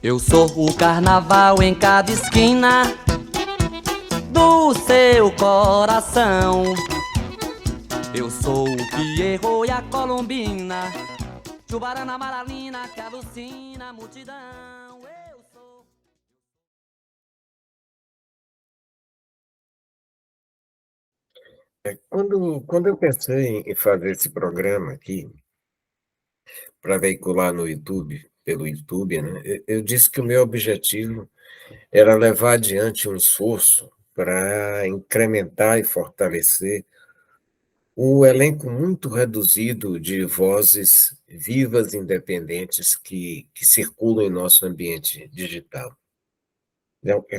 Eu sou o carnaval em cada esquina do seu coração. Eu sou o Pierrot e a Colombina, Chubarana Maralina que alucina a multidão. Eu sou... Quando eu pensei em fazer esse programa aqui, para veicular no YouTube, pelo YouTube, né, eu disse que o meu objetivo era levar adiante um esforço para incrementar e fortalecer o elenco muito reduzido de vozes vivas, independentes, que circulam em nosso ambiente digital.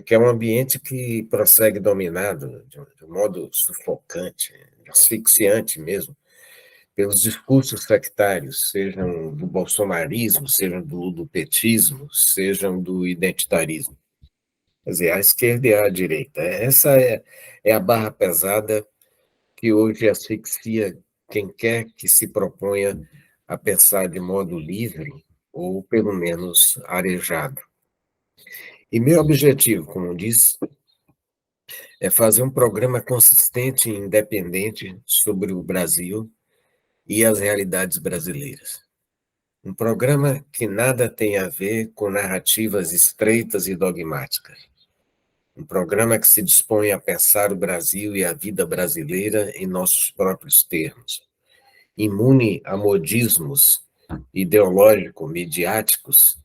Que é um ambiente que prossegue dominado de um modo sufocante, asfixiante mesmo, pelos discursos sectários, sejam do bolsonarismo, sejam do ludopetismo, sejam do identitarismo. Quer dizer, a esquerda e a direita. Essa é a barra pesada que hoje asfixia quem quer que se proponha a pensar de modo livre, ou pelo menos arejado. E meu objetivo, como disse, é fazer um programa consistente e independente sobre o Brasil e as realidades brasileiras. Um programa que nada tem a ver com narrativas estreitas e dogmáticas. Um programa que se dispõe a pensar o Brasil e a vida brasileira em nossos próprios termos, imune a modismos ideológico-midiáticos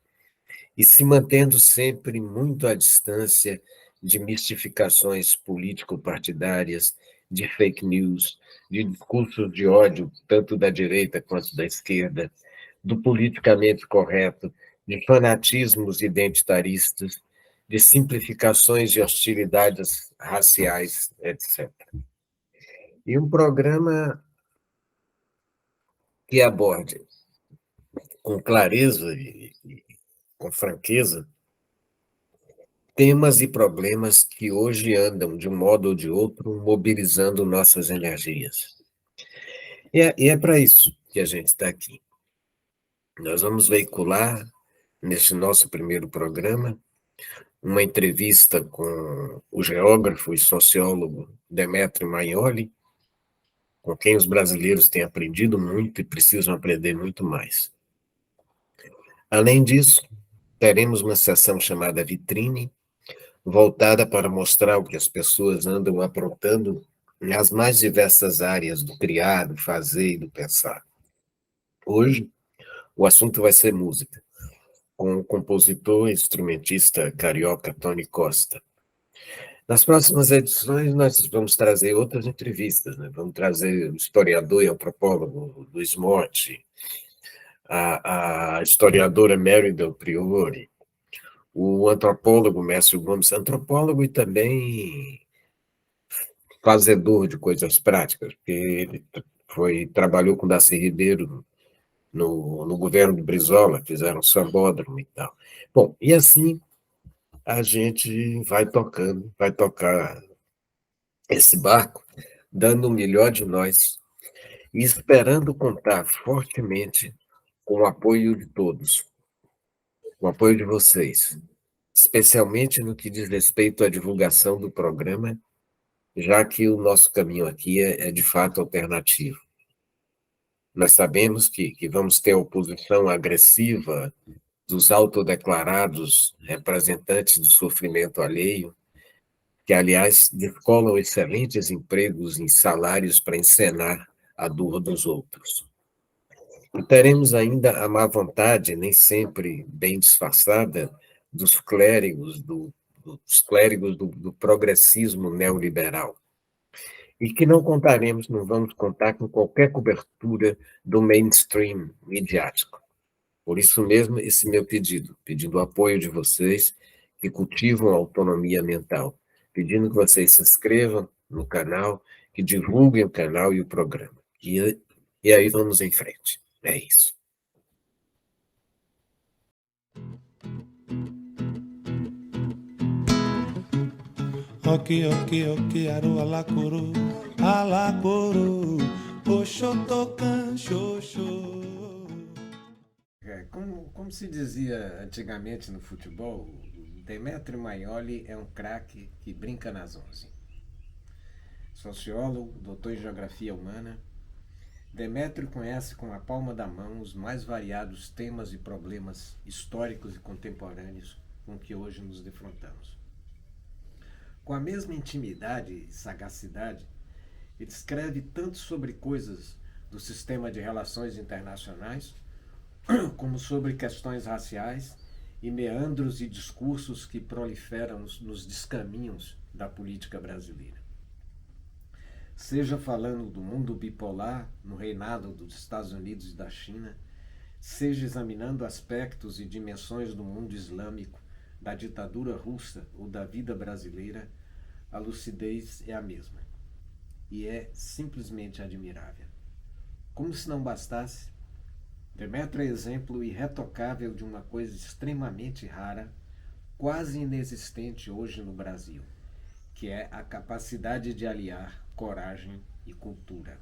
e se mantendo sempre muito à distância de mistificações político-partidárias, de fake news, de discursos de ódio, tanto da direita quanto da esquerda, do politicamente correto, de fanatismos identitaristas, de simplificações de hostilidades raciais, etc. E um programa que aborde com clareza e com franqueza temas e problemas que hoje andam, de um modo ou de outro, mobilizando nossas energias. E é para isso que a gente está aqui. Nós vamos veicular, neste nosso primeiro programa, uma entrevista com o geógrafo e sociólogo Demetrio Maioli, com quem os brasileiros têm aprendido muito e precisam aprender muito mais. Além disso, teremos uma sessão chamada Vitrine, voltada para mostrar o que as pessoas andam aprontando nas mais diversas áreas do criar, do fazer e do pensar. Hoje, o assunto vai ser música, com o compositor e instrumentista carioca Tony Costa. Nas próximas edições, nós vamos trazer outras entrevistas, né? Vamos trazer o historiador e antropólogo Luiz Motti, a historiadora Mary Del Priore, o antropólogo Mércio Gomes, antropólogo e também fazedor de coisas práticas, porque ele trabalhou com Darcy Ribeiro no governo do Brizola, fizeram sambódromo e tal. Bom, e assim a gente vai tocando, vai tocar esse barco, dando o melhor de nós e esperando contar fortemente com o apoio de todos, com o apoio de vocês, especialmente no que diz respeito à divulgação do programa, já que o nosso caminho aqui é de fato alternativo. Nós sabemos que vamos ter a oposição agressiva dos autodeclarados representantes do sofrimento alheio, que, aliás, descolam excelentes empregos em salários para encenar a dor dos outros. E teremos ainda a má vontade, nem sempre bem disfarçada, dos clérigos do progressismo neoliberal, e que não contaremos, não vamos contar com qualquer cobertura do mainstream midiático. Por isso mesmo, esse meu pedindo o apoio de vocês que cultivam a autonomia mental, pedindo que vocês se inscrevam no canal, que divulguem o canal e o programa. E aí vamos em frente. É isso. Oki, oki, oki, aru, alacuru, alacuru, oxotocan, xoxô. Como se dizia antigamente no futebol, Demetrio Maioli é um craque que brinca nas 11. Sociólogo, doutor em geografia humana, Demétrio conhece com a palma da mão os mais variados temas e problemas históricos e contemporâneos com que hoje nos defrontamos. Com a mesma intimidade e sagacidade, ele escreve tanto sobre coisas do sistema de relações internacionais, como sobre questões raciais e meandros e discursos que proliferam nos descaminhos da política brasileira. Seja falando do mundo bipolar no reinado dos Estados Unidos e da China, seja examinando aspectos e dimensões do mundo islâmico, da ditadura russa ou da vida brasileira, a lucidez é a mesma. E é simplesmente admirável. Como se não bastasse, Demétrio é exemplo irretocável de uma coisa extremamente rara, quase inexistente hoje no Brasil, que é a capacidade de aliar coragem e cultura.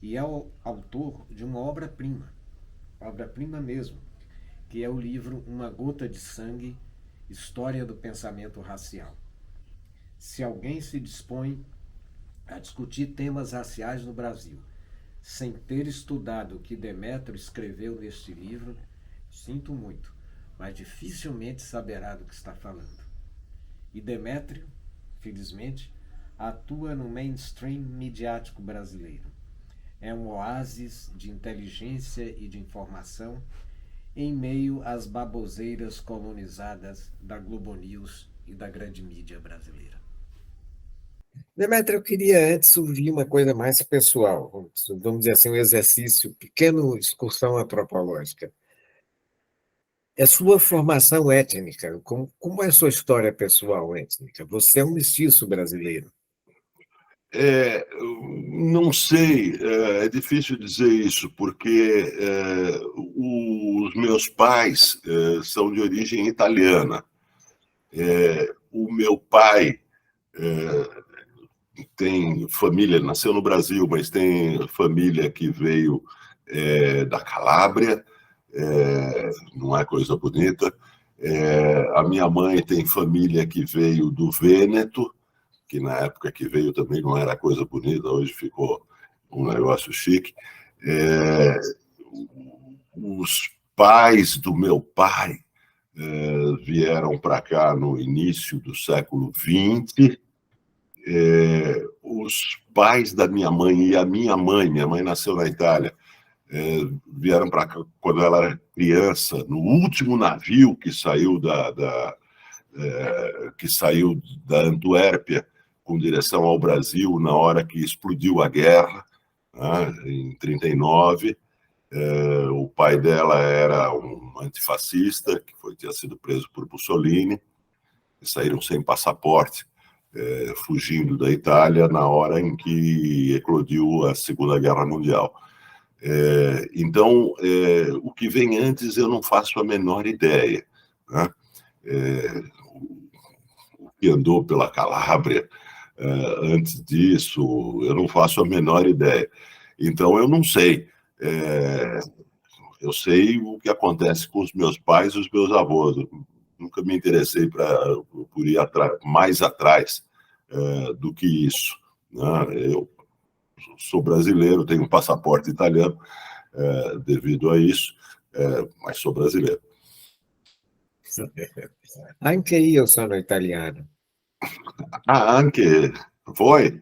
E é o autor de uma obra-prima mesmo, que é o livro Uma Gota de Sangue, História do Pensamento Racial. Se alguém se dispõe a discutir temas raciais no Brasil, sem ter estudado o que Demétrio escreveu neste livro, sinto muito, mas dificilmente saberá do que está falando. E Demétrio, felizmente, atua no mainstream midiático brasileiro. É um oásis de inteligência e de informação em meio às baboseiras colonizadas da Globo News e da grande mídia brasileira. Demétrio, eu queria antes ouvir uma coisa mais pessoal, vamos dizer assim, um exercício, pequeno excursão antropológica. É sua formação étnica, como é a sua história pessoal étnica? Você é um mestiço brasileiro. Não sei, é difícil dizer isso, porque os meus pais são de origem italiana. O meu pai tem família, nasceu no Brasil, mas tem família que veio da Calábria, não é coisa bonita. A minha mãe tem família que veio do Vêneto, que na época que veio também não era coisa bonita, hoje ficou um negócio chique. Os pais do meu pai vieram para cá no início do século XX. Os pais da minha mãe e a minha mãe nasceu na Itália, vieram para cá quando ela era criança, no último navio que saiu da Antuérpia com direção ao Brasil na hora que explodiu a guerra, né, em 1939. O pai dela era um antifascista que tinha sido preso por Mussolini, e saíram sem passaporte, fugindo da Itália na hora em que eclodiu a Segunda Guerra Mundial. Então, o que vem antes eu não faço a menor ideia, né? O que andou pela Calábria antes disso, eu não faço a menor ideia. Então, eu não sei. Eu sei o que acontece com os meus pais e os meus avós. Eu nunca me interessei por ir mais atrás do que isso, né? Eu sou brasileiro, tenho um passaporte italiano devido a isso, mas sou brasileiro. Anche io sono italiano. Anche voi?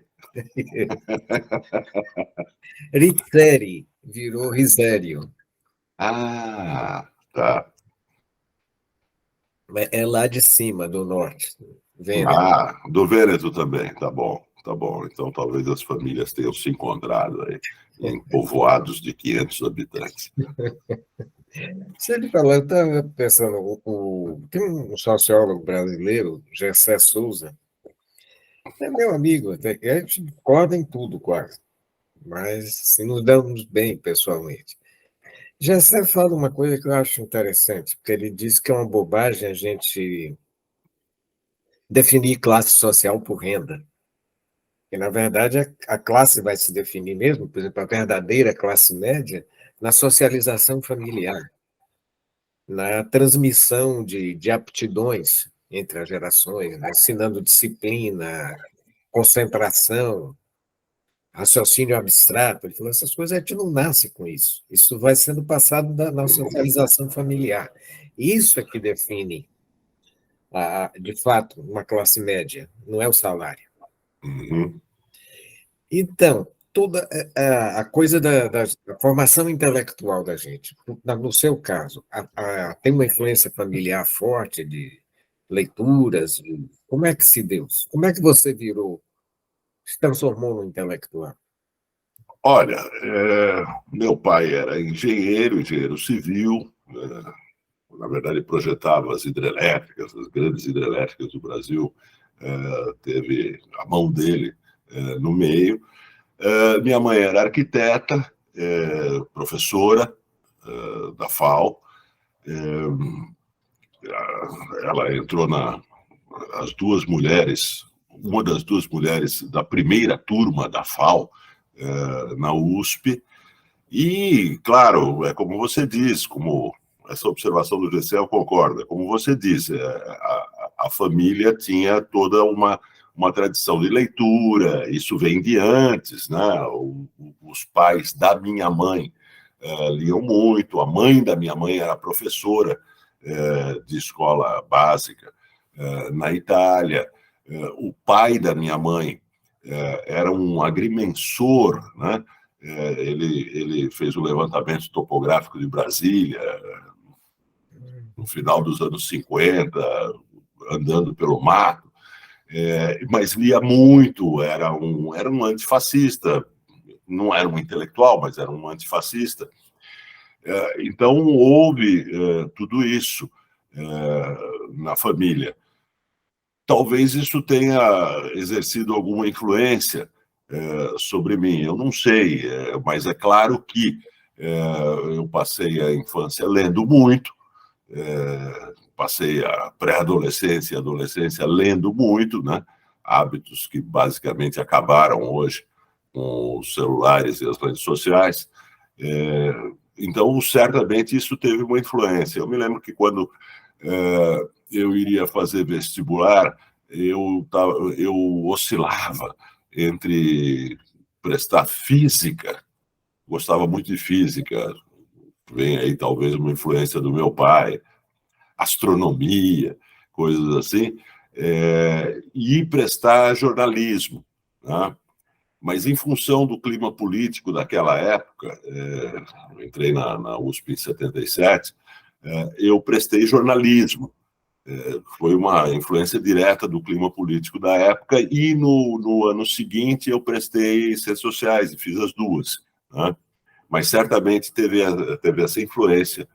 Rizzeri virou Risério. Tá. É lá de cima, do norte. Vêneto. Do Vêneto também, tá bom. Então talvez as famílias tenham se encontrado aí em povoados de 500 habitantes. Você falou, eu estava pensando, tem um sociólogo brasileiro, Gessé Souza, é meu amigo, até que a gente concorda em tudo quase, mas assim, nos damos bem pessoalmente. Gessé fala uma coisa que eu acho interessante, porque ele diz que é uma bobagem a gente definir classe social por renda. Que, na verdade, a classe vai se definir mesmo, por exemplo, a verdadeira classe média, na socialização familiar. na transmissão de aptidões entre as gerações, né? Ensinando disciplina, concentração, raciocínio abstrato. Ele falou, essas coisas a gente não nasce com isso. Isso vai sendo passado da nossa organização familiar. Isso é que define, de fato, uma classe média, não é o salário. Uhum. Então, toda a coisa da formação intelectual da gente, no seu caso, tem uma influência familiar forte de leituras? Como é que se deu? Como é que você se transformou no intelectual? Olha, meu pai era engenheiro civil, na verdade projetava as hidrelétricas, as grandes hidrelétricas do Brasil, teve a mão dele no meio. Minha mãe era arquiteta, professora da FAO. Ela entrou as duas mulheres, uma das duas mulheres da primeira turma da FAO, na USP. E, claro, é como você diz, como essa observação do GC, eu concordo, é como você disse, a família tinha toda uma tradição de leitura, isso vem de antes, né? Os pais da minha mãe liam muito, a mãe da minha mãe era professora de escola básica na Itália, o pai da minha mãe era um agrimensor, né? Ele fez o levantamento topográfico de Brasília no final dos anos 50, andando pelo mato, mas lia muito, era um antifascista, não era um intelectual, mas era um antifascista. Então, houve tudo isso na família. Talvez isso tenha exercido alguma influência sobre mim, eu não sei, mas é claro que eu passei a infância lendo muito, passei a pré-adolescência e adolescência lendo muito, né? Hábitos que basicamente acabaram hoje com os celulares e as redes sociais. Então, certamente, isso teve uma influência. Eu me lembro que quando eu iria fazer vestibular, eu oscilava entre prestar física, gostava muito de física, vem aí talvez uma influência do meu pai, astronomia, coisas assim, e prestar jornalismo, né? Mas em função do clima político daquela época, eu entrei na USP em 77, eu prestei jornalismo. Foi uma influência direta do clima político da época, e no ano seguinte eu prestei ciências sociais e fiz as duas, né? Mas certamente teve essa influência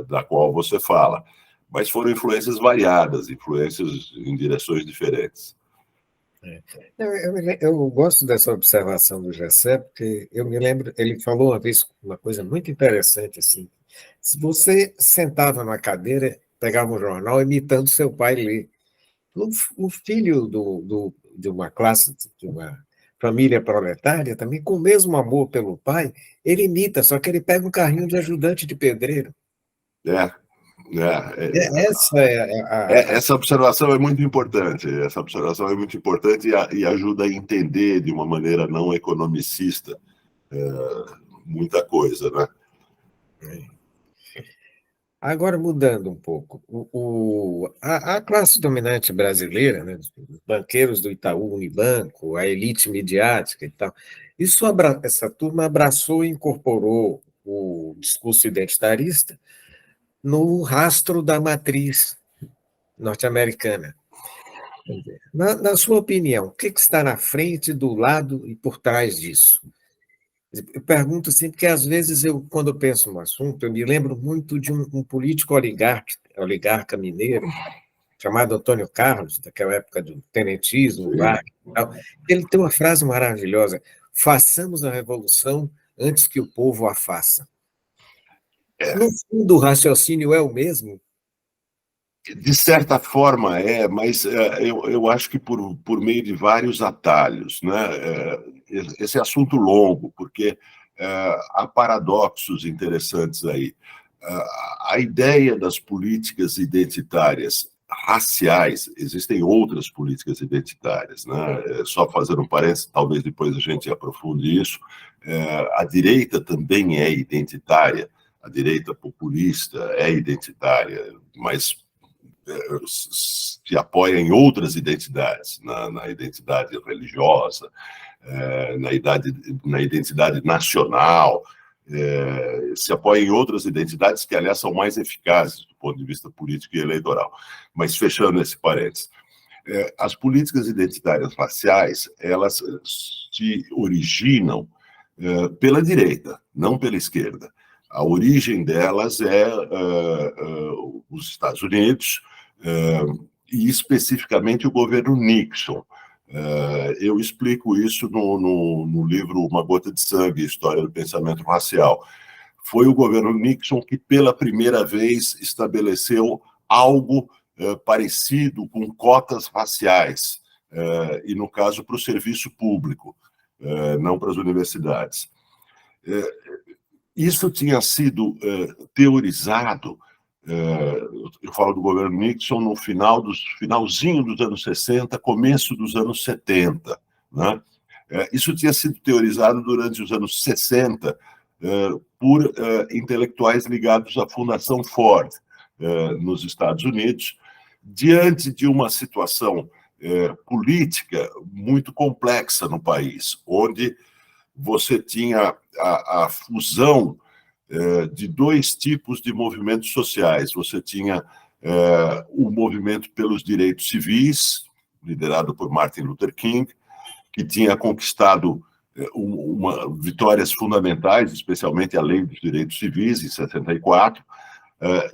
da qual você fala. Mas foram influências variadas, influências em direções diferentes. Eu gosto dessa observação do Gessé, porque eu me lembro, ele falou uma vez uma coisa muito interessante, assim, se você sentava na cadeira, pegava um jornal imitando seu pai ler. O filho de uma classe, de uma família proletária, também com o mesmo amor pelo pai, ele imita, só que ele pega um carrinho de ajudante de pedreiro. Essa observação é muito importante. Essa observação é muito importante e ajuda a entender de uma maneira não economicista muita coisa, né? Agora, mudando um pouco, a classe dominante brasileira, né, os banqueiros do Itaú Unibanco, a elite midiática e tal, essa turma abraçou e incorporou o discurso identitarista no rastro da matriz norte-americana. Na sua opinião, o que está na frente, do lado e por trás disso? Eu pergunto assim, porque às vezes quando eu penso no assunto, eu me lembro muito de um político oligarca mineiro, chamado Antônio Carlos, daquela época do tenentismo, lá, e tal. Ele tem uma frase maravilhosa: façamos a revolução antes que o povo a faça. No fundo, o raciocínio é o mesmo? De certa forma mas eu acho que por meio de vários atalhos, né? Esse assunto longo, porque há paradoxos interessantes aí. a ideia das políticas identitárias raciais, existem outras políticas identitárias, né? Só fazer um parênteses, talvez depois a gente aprofunde isso, a direita também é identitária, a direita populista é identitária, mas se apoia em outras identidades, na identidade religiosa, na identidade nacional, se apoia em outras identidades que, aliás, são mais eficazes do ponto de vista político e eleitoral. Mas, fechando esse parênteses, as políticas identitárias raciais, elas se originam pela direita, não pela esquerda. A origem delas é os Estados Unidos, e especificamente o governo Nixon. Eu explico isso no livro Uma Gota de Sangue, História do Pensamento Racial. Foi o governo Nixon que, pela primeira vez, estabeleceu algo parecido com cotas raciais, e, no caso, para o serviço público, não para as universidades. Isso tinha sido teorizado, eu falo do governo Nixon, no finalzinho dos anos 60, começo dos anos 70. Né? Isso tinha sido teorizado durante os anos 60 por intelectuais ligados à Fundação Ford, nos Estados Unidos, diante de uma situação política muito complexa no país, onde você tinha a fusão de dois tipos de movimentos sociais. Você tinha o movimento pelos direitos civis, liderado por Martin Luther King, que tinha conquistado vitórias fundamentais, especialmente a Lei dos Direitos Civis, em 64,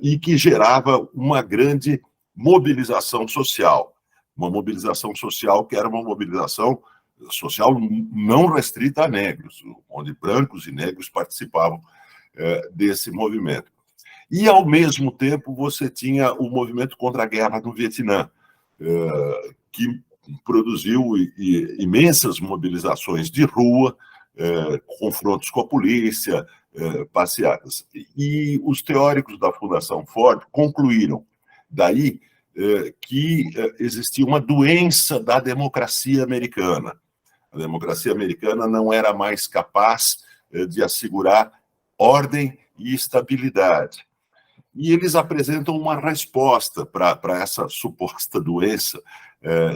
e que gerava uma grande mobilização social. Uma mobilização social que era uma mobilização social não restrita a negros, onde brancos e negros participavam desse movimento. E, ao mesmo tempo, você tinha o movimento contra a guerra no Vietnã, que produziu imensas mobilizações de rua, confrontos com a polícia, passeatas. E os teóricos da Fundação Ford concluíram daí que existia uma doença da democracia americana. A democracia americana não era mais capaz de assegurar ordem e estabilidade. E eles apresentam uma resposta para essa suposta doença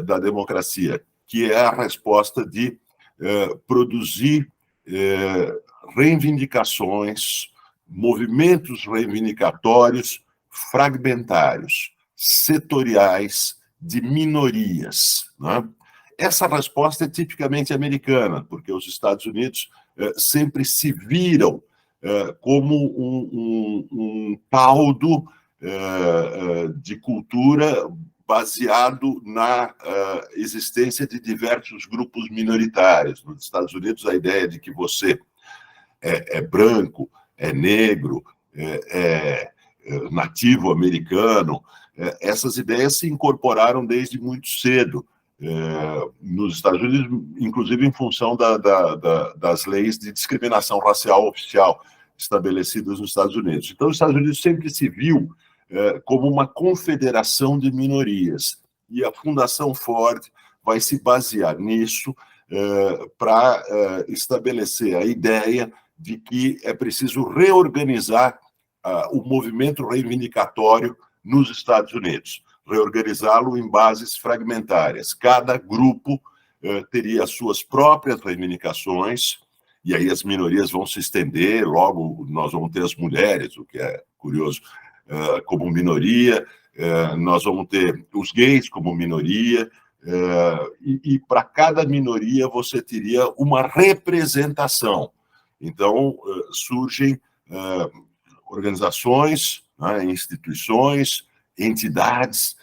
da democracia, que é a resposta de produzir reivindicações, movimentos reivindicatórios fragmentários, setoriais, de minorias. Né? Essa resposta é tipicamente americana, porque os Estados Unidos sempre se viram como um caldo de cultura baseado na existência de diversos grupos minoritários. Nos Estados Unidos, a ideia de que você é branco, é negro, é nativo americano, essas ideias se incorporaram desde muito cedo nos Estados Unidos, inclusive em função das leis de discriminação racial oficial estabelecidas nos Estados Unidos. Então, os Estados Unidos sempre se viu como uma confederação de minorias, e a Fundação Ford vai se basear nisso para estabelecer a ideia de que é preciso reorganizar o movimento reivindicatório nos Estados Unidos, reorganizá-lo em bases fragmentárias. Cada grupo teria as suas próprias reivindicações, e aí as minorias vão se estender, logo nós vamos ter as mulheres, o que é curioso, como minoria, nós vamos ter os gays como minoria, e para cada minoria você teria uma representação. Então, surgem organizações, instituições, entidades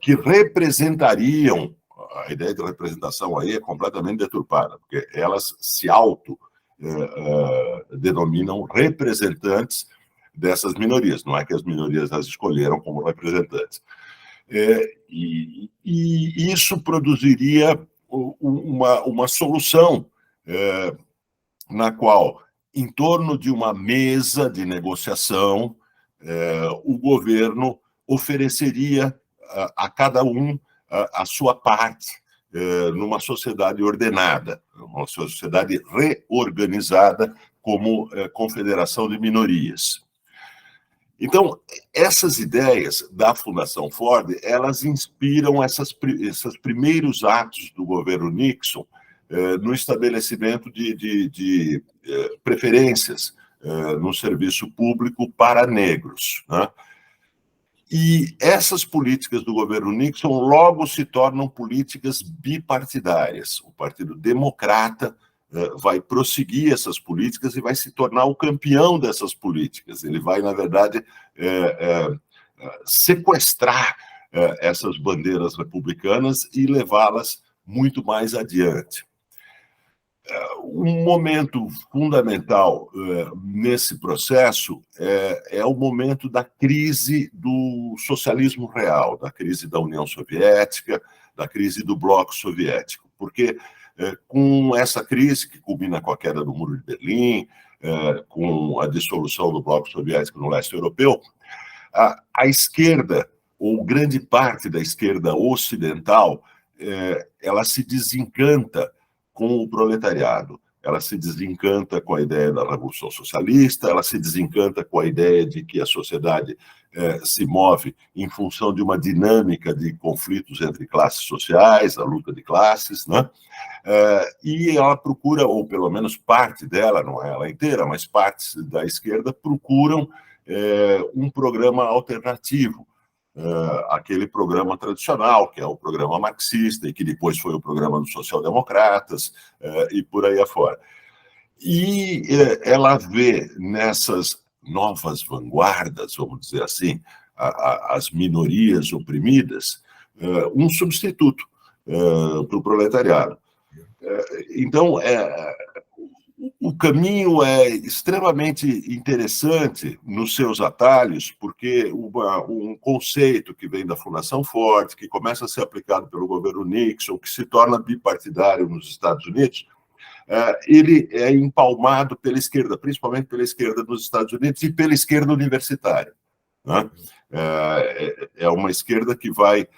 que representariam, a ideia de representação aí é completamente deturpada, porque elas se denominam representantes dessas minorias, não é que as minorias as escolheram como representantes. E isso produziria uma solução na qual, em torno de uma mesa de negociação, o governo ofereceria a cada um a sua parte numa sociedade ordenada, uma sociedade reorganizada como confederação de minorias. Então, essas ideias da Fundação Ford, elas inspiram esses primeiros atos do governo Nixon no estabelecimento de preferências no serviço público para negros, né? E essas políticas do governo Nixon logo se tornam políticas bipartidárias. O Partido Democrata vai prosseguir essas políticas e vai se tornar o campeão dessas políticas. Ele vai, na verdade, sequestrar essas bandeiras republicanas e levá-las muito mais adiante. Um momento fundamental nesse processo é o momento da crise do socialismo real, da crise da União Soviética, da crise do Bloco Soviético, porque com essa crise, que culmina com a queda do Muro de Berlim, com a dissolução do Bloco Soviético no leste europeu, a esquerda, ou grande parte da esquerda ocidental, ela se desencanta com o proletariado, ela se desencanta com a ideia da Revolução Socialista, ela se desencanta com a ideia de que a sociedade se move em função de uma dinâmica de conflitos entre classes sociais, a luta de classes, né? E ela procura, ou pelo menos parte dela, não é ela inteira, mas partes da esquerda procuram um programa alternativo, aquele programa tradicional, que é o programa marxista, e que depois foi o programa dos social-democratas, e por aí afora. E ela vê nessas novas vanguardas, vamos dizer assim, as minorias oprimidas, um substituto para o proletariado. Então, o caminho é extremamente interessante nos seus atalhos, porque um conceito que vem da Fundação Ford, que começa a ser aplicado pelo governo Nixon, que se torna bipartidário nos Estados Unidos, ele é empalmado pela esquerda, principalmente pela esquerda dos Estados Unidos e pela esquerda universitária, né? É uma esquerda que vai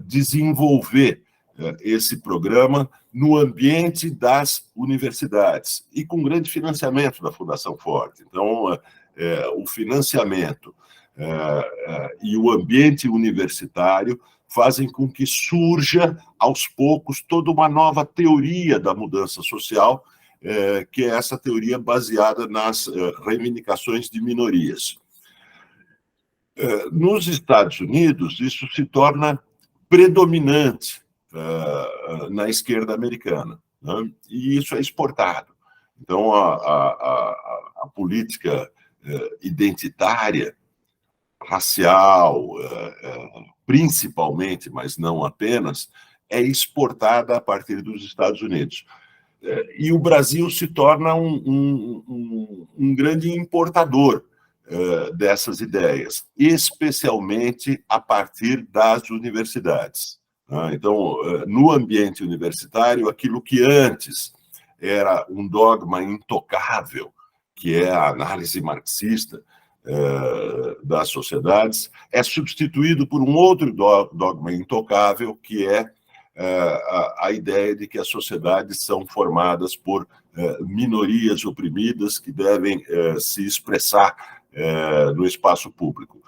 desenvolver esse programa no ambiente das universidades e com grande financiamento da Fundação Ford. Então, o financiamento e o ambiente universitário fazem com que surja, aos poucos, toda uma nova teoria da mudança social, que é essa teoria baseada nas reivindicações de minorias. Nos Estados Unidos, isso se torna predominante na esquerda americana, né? E isso é exportado. Então, a política identitária, racial, principalmente, mas não apenas, é exportada a partir dos Estados Unidos. E o Brasil se torna um grande importador dessas ideias, especialmente a partir das universidades. Então, no ambiente universitário, aquilo que antes era um dogma intocável, que é a análise marxista das sociedades, é substituído por um outro dogma intocável, que é a ideia de que as sociedades são formadas por minorias oprimidas que devem se expressar no espaço público.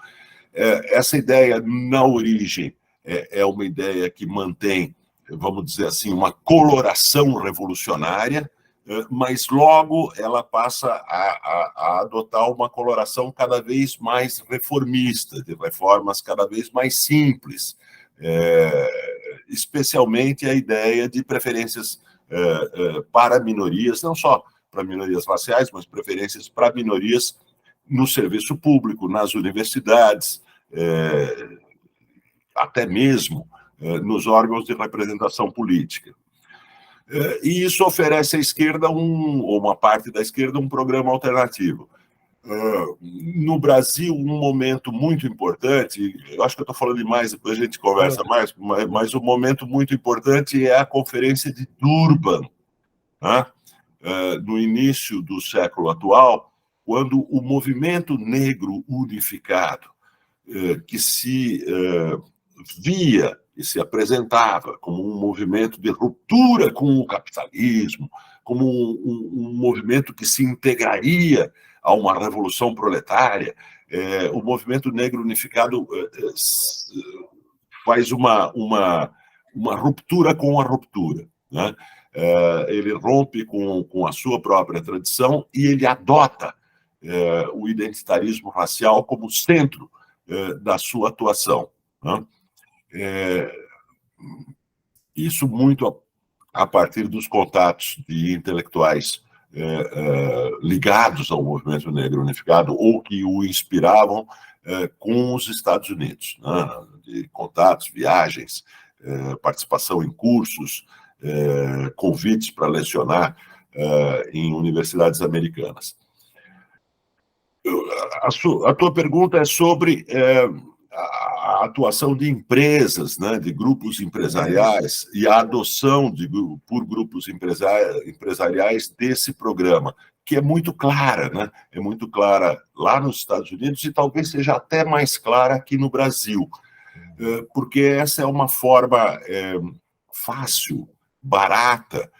Essa ideia, na origem, é uma ideia que mantém, vamos dizer assim, uma coloração revolucionária, mas logo ela passa a adotar uma coloração cada vez mais reformista, de reformas cada vez mais simples, especialmente a ideia de preferências para minorias, não só para minorias raciais, mas preferências para minorias no serviço público, nas universidades, até mesmo nos órgãos de representação política. E isso oferece à esquerda, ou uma parte da esquerda, um programa alternativo. No Brasil, um momento muito importante, eu acho que eu estou falando demais, depois a gente conversa mais, mas um momento muito importante é a Conferência de Durban, né? No início do século atual, quando o movimento negro unificado, que se via e se apresentava como um movimento de ruptura com o capitalismo, como um movimento que se integraria a uma revolução proletária, o movimento negro unificado faz uma ruptura com a ruptura, né? Ele rompe com a sua própria tradição e ele adota o identitarismo racial como centro da sua atuação, né? Isso muito a partir dos contatos de intelectuais ligados ao movimento negro unificado ou que o inspiravam com os Estados Unidos, né? De contatos, viagens, participação em cursos, convites para lecionar em universidades americanas. A tua pergunta é sobre a atuação de empresas, né, de grupos empresariais e a adoção por grupos empresariais desse programa, que é muito clara, né? É muito clara lá nos Estados Unidos e talvez seja até mais clara aqui no Brasil, porque essa é uma forma fácil, barata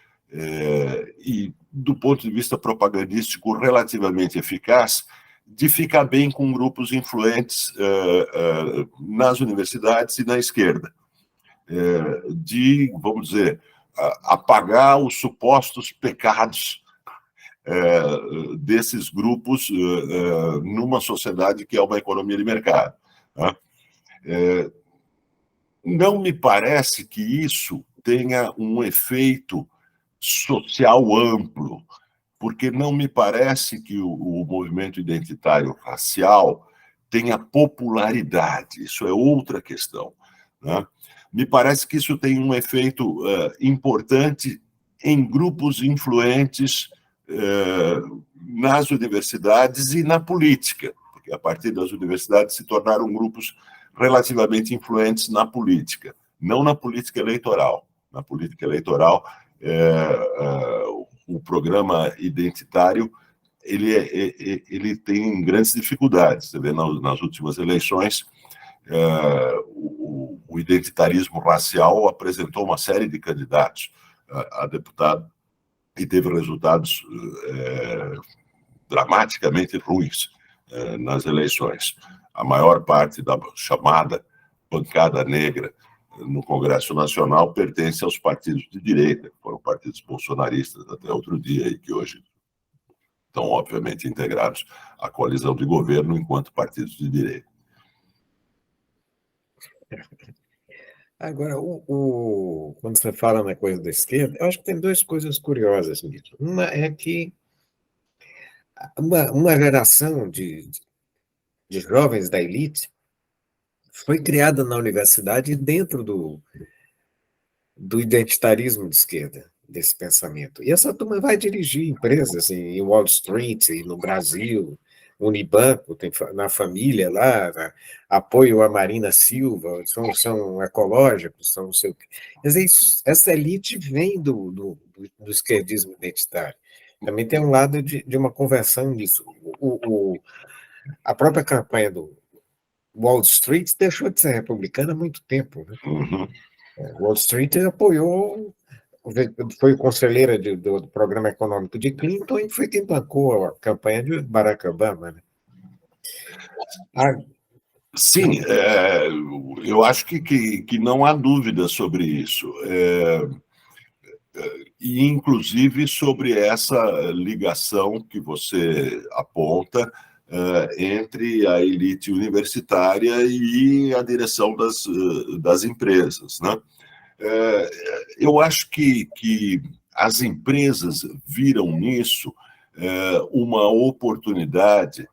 e, do ponto de vista propagandístico, relativamente eficaz, de ficar bem com grupos influentes nas universidades e na esquerda, de, vamos dizer, apagar os supostos pecados desses grupos numa sociedade que é uma economia de mercado, né? Não me parece que isso tenha um efeito social amplo, porque não me parece que o movimento identitário racial tenha popularidade. Isso é outra questão, né? Me parece que isso tem um efeito importante em grupos influentes nas universidades e na política, porque a partir das universidades se tornaram grupos relativamente influentes na política, não na política eleitoral. Na política eleitoral, o programa identitário ele tem grandes dificuldades. Você vê nas últimas eleições, o identitarismo racial apresentou uma série de candidatos a deputado e teve resultados dramaticamente ruins nas eleições. A maior parte da chamada bancada negra no Congresso Nacional pertence aos partidos de direita, que foram partidos bolsonaristas até outro dia e que hoje estão, obviamente, integrados à coalizão de governo enquanto partidos de direita. Agora, quando você fala na coisa da esquerda, eu acho que tem duas coisas curiosas nisso. Uma é que uma geração de jovens da elite foi criada na universidade dentro do identitarismo de esquerda, desse pensamento. E essa turma vai dirigir empresas em Wall Street, no Brasil, Unibanco, tem na família lá, apoio a Marina Silva, são ecológicos, são não sei o quê. Quer dizer, essa elite vem do esquerdismo identitário. Também tem um lado de uma conversão nisso. A própria campanha do Wall Street deixou de ser republicana há muito tempo, né? Uhum. Wall Street apoiou, foi conselheira do programa econômico de Clinton e foi quem bancou a campanha de Barack Obama, né? Sim, eu acho que não há dúvida sobre isso. E, inclusive, sobre essa ligação que você aponta entre a elite universitária e a direção das empresas, né? Eu acho que as empresas viram nisso uma oportunidade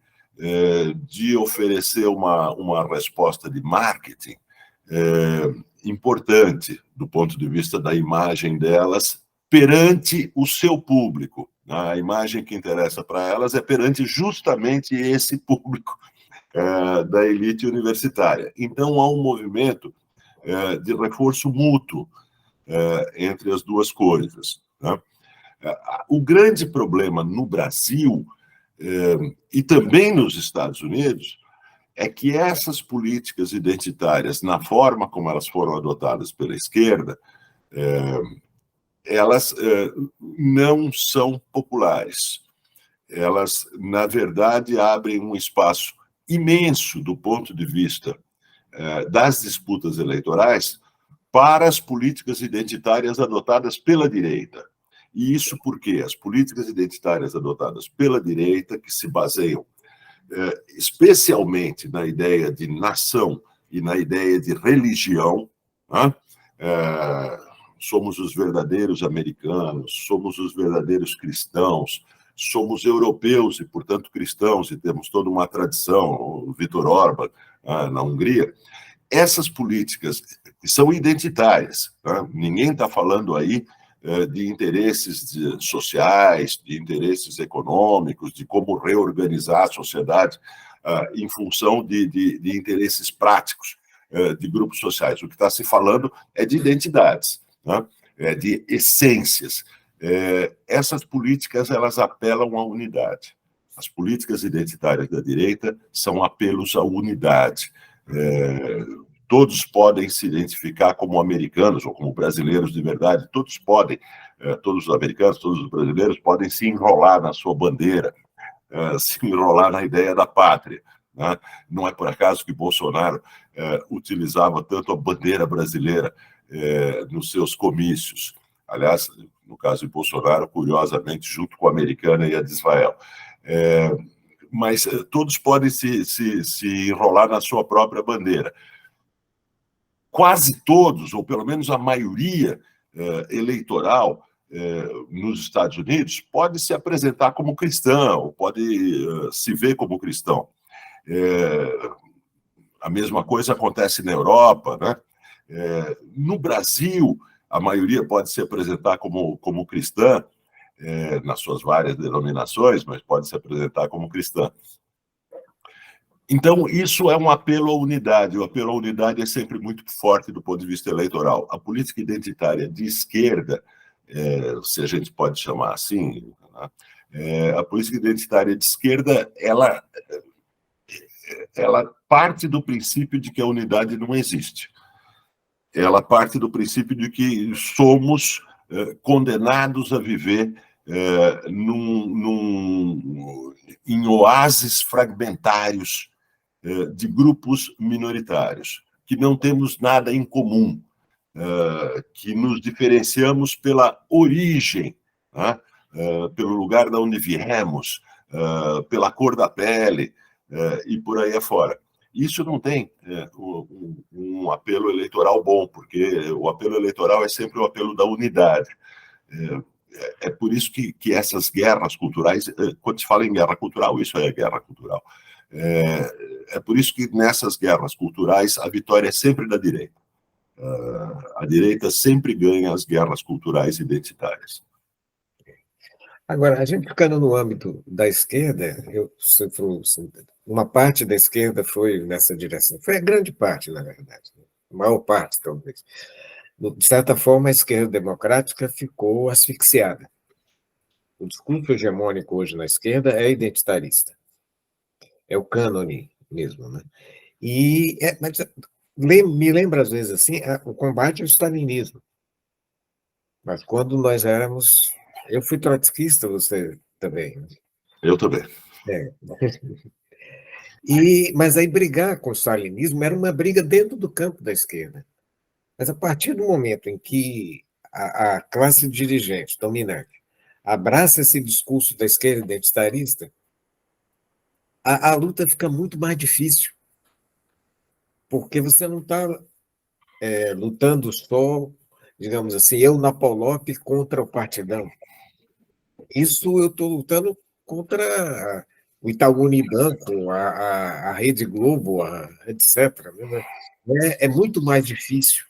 de oferecer uma resposta de marketing importante do ponto de vista da imagem delas perante o seu público. A imagem que interessa para elas é perante justamente esse público da elite universitária. Então, há um movimento de reforço mútuo entre as duas coisas, né? O grande problema no Brasil e também nos Estados Unidos, é que essas políticas identitárias, na forma como elas foram adotadas pela esquerda, elas não são populares. Elas, na verdade, abrem um espaço imenso do ponto de vista das disputas eleitorais para as políticas identitárias adotadas pela direita. E isso porque as políticas identitárias adotadas pela direita, que se baseiam especialmente na ideia de nação e na ideia de religião, né? Somos os verdadeiros americanos, somos os verdadeiros cristãos, somos europeus e, portanto, cristãos, e temos toda uma tradição, o Viktor Orbán, na Hungria. Essas políticas são identitárias, né? Ninguém está falando aí de interesses sociais, de interesses econômicos, de como reorganizar a sociedade em função de interesses práticos de grupos sociais. O que está se falando é de identidades, né? De essências. Essas políticas, elas apelam à unidade. As políticas identitárias da direita são apelos à unidade. Todos podem se identificar como americanos ou como brasileiros de verdade, todos podem, todos os americanos, todos os brasileiros podem se enrolar na sua bandeira, se enrolar na ideia da pátria, né? Não é por acaso que Bolsonaro utilizava tanto a bandeira brasileira nos seus comícios. Aliás, no caso de Bolsonaro, curiosamente, junto com a americana e a de Israel. Mas todos podem se enrolar na sua própria bandeira. Quase todos, ou pelo menos a maioria eleitoral nos Estados Unidos, pode se apresentar como cristão, pode se ver como cristão. A mesma coisa acontece na Europa, né? No Brasil, a maioria pode se apresentar como cristã, nas suas várias denominações, mas pode se apresentar como cristã. Então, isso é um apelo à unidade. O apelo à unidade é sempre muito forte do ponto de vista eleitoral. A política identitária de esquerda, se a gente pode chamar assim, né? A política identitária de esquerda, ela parte do princípio de que a unidade não existe. Ela parte do princípio de que somos condenados a viver em oásis fragmentários de grupos minoritários, que não temos nada em comum, que nos diferenciamos pela origem, né? Pelo lugar de onde viemos, pela cor da pele e por aí afora. Isso não tem um apelo eleitoral bom, porque o apelo eleitoral é sempre o apelo da unidade. É por isso que essas guerras culturais, quando se fala em guerra cultural, isso é guerra cultural. É por isso que nessas guerras culturais a vitória é sempre da direita. A direita sempre ganha as guerras culturais identitárias. Agora, a gente ficando no âmbito da esquerda, uma parte da esquerda foi nessa direção. Foi a grande parte, na verdade. A maior parte, talvez. De certa forma, a esquerda democrática ficou asfixiada. O discurso hegemônico hoje na esquerda é identitarista. É o cânone mesmo, né? Mas me lembra, às vezes, assim, o combate ao stalinismo. Mas quando nós éramos... Eu fui trotskista, você também. Eu também. Mas aí brigar com o stalinismo era uma briga dentro do campo da esquerda. Mas a partir do momento em que a classe dirigente dominante abraça esse discurso da esquerda identitarista, a luta fica muito mais difícil, porque você não está lutando só, digamos assim, eu na Polop contra o partidão. Isso eu estou lutando contra o Itaú Unibanco, a Rede Globo, etc. É muito mais difícil.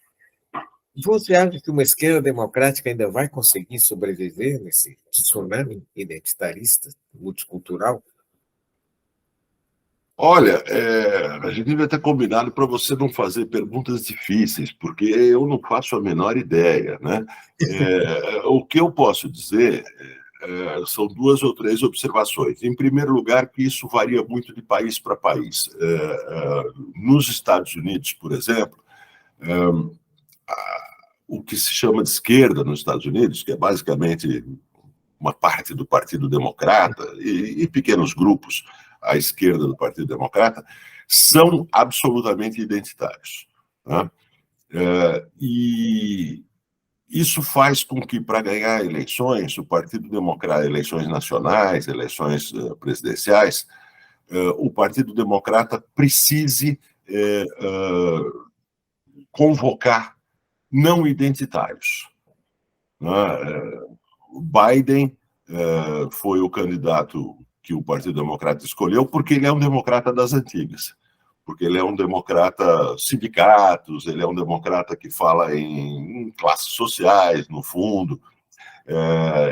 Você acha que uma esquerda democrática ainda vai conseguir sobreviver nesse tsunami identitarista, multicultural? Olha, a gente devia ter combinado para você não fazer perguntas difíceis, porque eu não faço a menor ideia, né? O que eu posso dizer são 2 ou 3 observações. Em primeiro lugar, que isso varia muito de país para país. Nos Estados Unidos, por exemplo, o que se chama de esquerda nos Estados Unidos, que é basicamente uma parte do Partido Democrata e pequenos grupos à esquerda do Partido Democrata, são absolutamente identitários. Né? E isso faz com que, para ganhar eleições, o Partido Democrata, eleições nacionais, eleições presidenciais, o Partido Democrata precise convocar não identitários. O Biden foi o candidato que o Partido Democrata escolheu porque ele é um democrata das antigas, porque ele é um democrata sindicatos, ele é um democrata que fala em classes sociais, no fundo,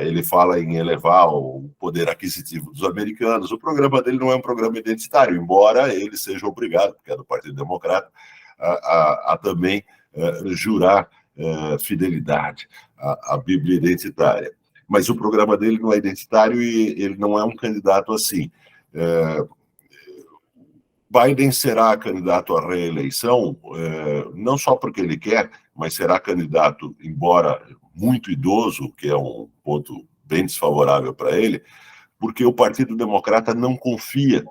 ele fala em elevar o poder aquisitivo dos americanos. O programa dele não é um programa identitário, embora ele seja obrigado, porque é do Partido Democrata, a também jurar fidelidade à Bíblia identitária. Mas o programa dele não é identitário e ele não é um candidato assim. Biden será candidato à reeleição, não só porque ele quer, mas será candidato, embora muito idoso, que é um ponto bem desfavorável para ele, porque o Partido Democrata não confia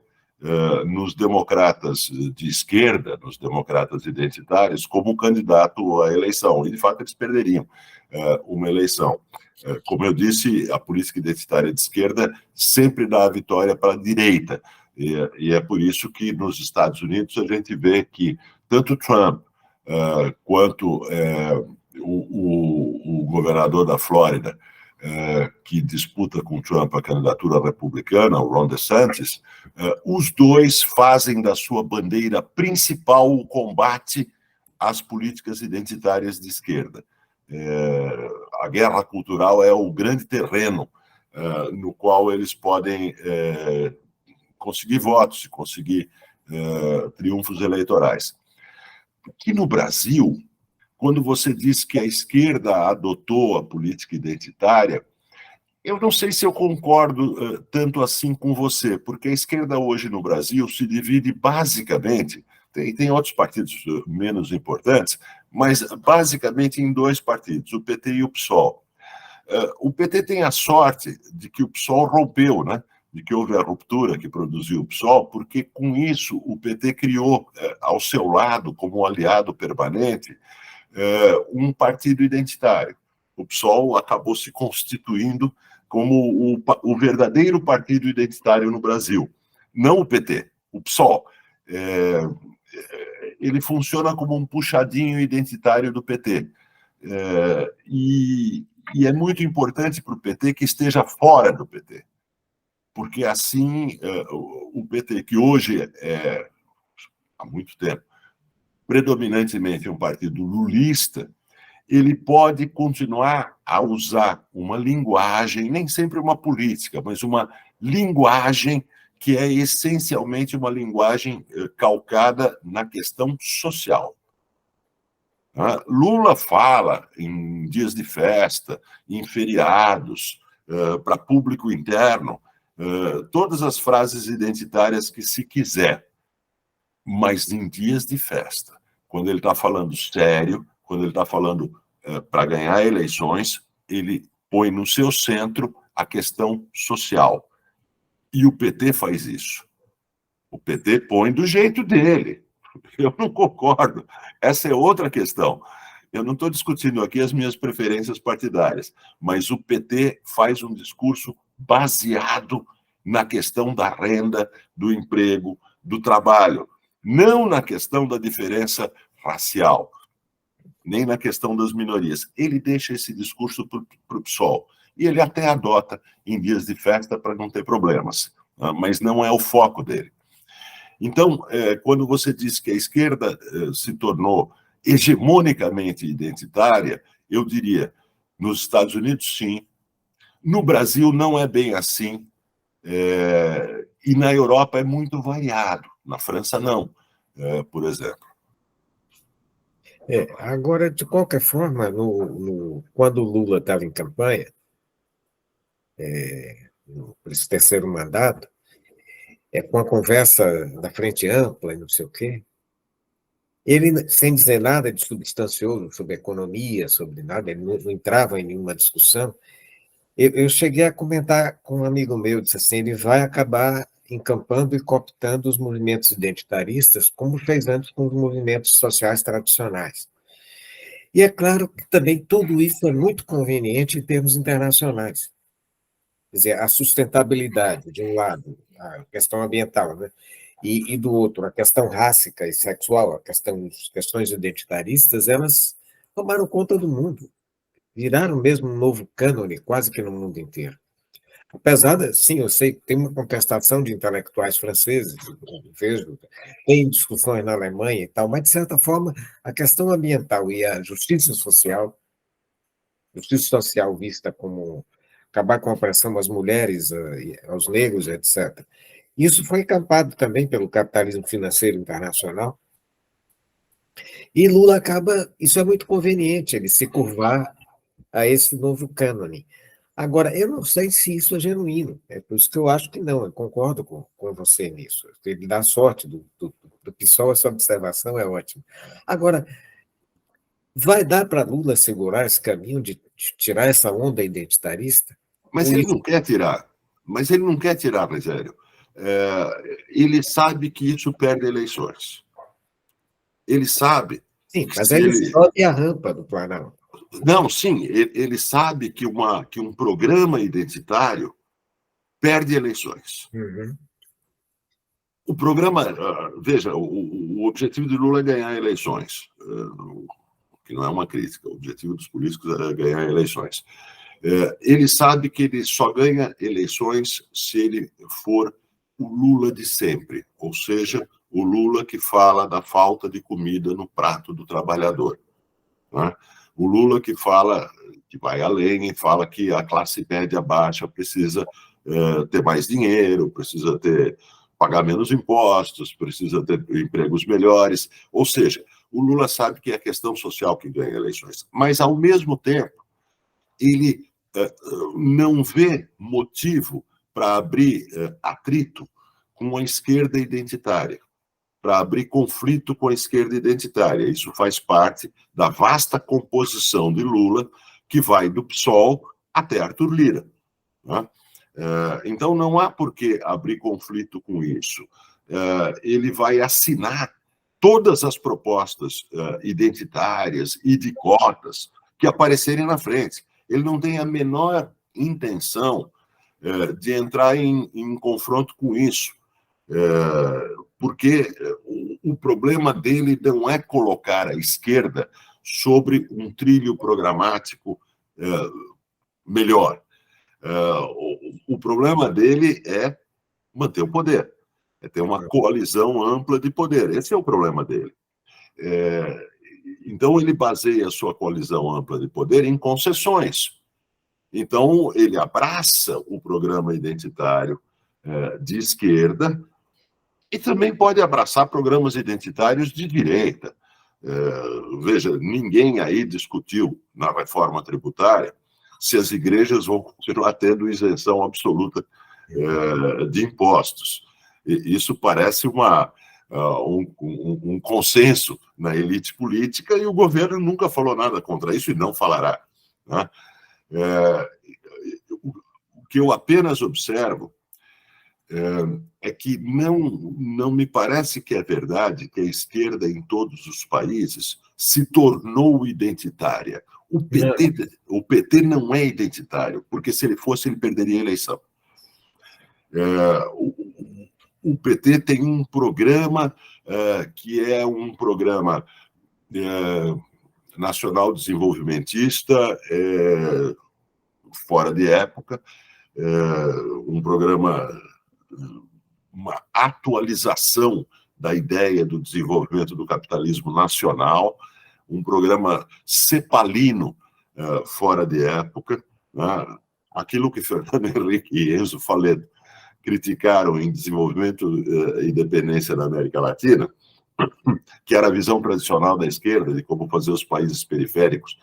nos democratas de esquerda, nos democratas identitários, como candidato à eleição. E, de fato, eles perderiam uma eleição. Como eu disse, a política identitária de esquerda sempre dá a vitória para a direita. E é por isso que, nos Estados Unidos, a gente vê que tanto Trump quanto o governador da Flórida, que disputa com Trump a candidatura republicana, o Ron DeSantis, os dois fazem da sua bandeira principal o combate às políticas identitárias de esquerda. A guerra cultural é o grande terreno no qual eles podem conseguir votos e conseguir triunfos eleitorais. Aqui no Brasil, quando você diz que a esquerda adotou a política identitária, eu não sei se eu concordo tanto assim com você, porque a esquerda hoje no Brasil se divide basicamente, tem outros partidos menos importantes, mas basicamente em 2 partidos, o PT e o PSOL. O PT tem a sorte de que o PSOL rompeu, né? De que houve a ruptura que produziu o PSOL, porque com isso o PT criou ao seu lado, como um aliado permanente, um partido identitário. O PSOL acabou se constituindo como o verdadeiro partido identitário no Brasil. Não o PT, o PSOL. Ele funciona como um puxadinho identitário do PT. E é muito importante para o PT que esteja fora do PT. Porque assim, o PT, que hoje há muito tempo, predominantemente um partido lulista, ele pode continuar a usar uma linguagem, nem sempre uma política, mas uma linguagem que é essencialmente uma linguagem calcada na questão social. Lula fala em dias de festa, em feriados, para público interno, todas as frases identitárias que se quiser, mas em dias de festa. Quando ele está falando sério, quando ele está falando para ganhar eleições, ele põe no seu centro a questão social. E o PT faz isso. O PT põe do jeito dele. Eu não concordo. Essa é outra questão. Eu não estou discutindo aqui as minhas preferências partidárias, mas o PT faz um discurso baseado na questão da renda, do emprego, do trabalho, não na questão da diferença racial, nem na questão das minorias. Ele deixa esse discurso para o PSOL, e ele até adota em dias de festa para não ter problemas, mas não é o foco dele. Então, quando você diz que a esquerda se tornou hegemonicamente identitária, eu diria, nos Estados Unidos, sim. No Brasil, não é bem assim. E na Europa é muito variado. Na França, não, por exemplo. Agora, de qualquer forma, quando o Lula estava em campanha, esse terceiro mandato, com a conversa da frente ampla e não sei o quê, ele, sem dizer nada de substancioso sobre economia, sobre nada, ele não entrava em nenhuma discussão. Eu cheguei a comentar com um amigo meu, disse assim, ele vai acabar encampando e cooptando os movimentos identitaristas, como fez antes com os movimentos sociais tradicionais. E é claro que também tudo isso é muito conveniente em termos internacionais. Quer dizer, a sustentabilidade, de um lado, a questão ambiental, né? E do outro, a questão rássica e sexual, as questões identitaristas, elas tomaram conta do mundo, viraram mesmo um novo cânone, quase que no mundo inteiro. Apesar de, sim, eu sei que tem uma contestação de intelectuais franceses, vejo, tem discussões na Alemanha e tal, mas, de certa forma, a questão ambiental e a justiça social vista como acabar com a opressão às mulheres, aos negros, etc. Isso foi encampado também pelo capitalismo financeiro internacional, e Lula acaba, isso é muito conveniente, ele se curvar a esse novo cânone. Agora, eu não sei se isso é genuíno, é por isso que eu acho que não, eu concordo com você nisso. Ele dá sorte do PSOL, essa observação é ótima. Agora, vai dar para Lula segurar esse caminho de tirar essa onda identitarista? Mas ele não quer tirar. Mas ele não quer tirar, Rogério. Ele sabe que isso perde eleições. Ele sabe. Sim, mas ele sobe a rampa do Planalto. Não, sim, ele sabe que um programa identitário perde eleições. Uhum. O programa, veja, o objetivo de Lula é ganhar eleições, que não é uma crítica, o objetivo dos políticos é ganhar eleições. Ele sabe que ele só ganha eleições se ele for o Lula de sempre, ou seja, o Lula que fala da falta de comida no prato do trabalhador, né? O Lula que fala, que vai além e fala que a classe média baixa precisa ter mais dinheiro, precisa pagar menos impostos, precisa ter empregos melhores. Ou seja, o Lula sabe que é a questão social que ganha eleições. Mas, ao mesmo tempo, ele não vê motivo para abrir atrito com a esquerda identitária, para abrir conflito com a esquerda identitária. Isso faz parte da vasta composição de Lula, que vai do PSOL até Arthur Lira, né? Então, não há por que abrir conflito com isso. Ele vai assinar todas as propostas identitárias e de cotas que aparecerem na frente. Ele não tem a menor intenção de entrar em confronto com isso, porque o problema dele não é colocar a esquerda sobre um trilho programático melhor. O problema dele é manter o poder, é ter uma coalizão ampla de poder. Esse é o problema dele. Então, ele baseia a sua coalizão ampla de poder em concessões. Então, ele abraça o programa identitário de esquerda e também pode abraçar programas identitários de direita. Veja, ninguém aí discutiu na reforma tributária se as igrejas vão continuar tendo isenção absoluta de impostos. Isso parece um consenso na elite política e o governo nunca falou nada contra isso e não falará, né? O que eu apenas observo é que não me parece que é verdade que a esquerda em todos os países se tornou identitária. O PT não é identitário, porque se ele fosse, ele perderia a eleição. O PT tem um programa que é um programa nacional desenvolvimentista, fora de época, um programa, uma atualização da ideia do desenvolvimento do capitalismo nacional, um programa cepalino fora de época, né? Aquilo que Fernando Henrique e Enzo Faledo criticaram em desenvolvimento e independência da América Latina, que era a visão tradicional da esquerda de como fazer os países periféricos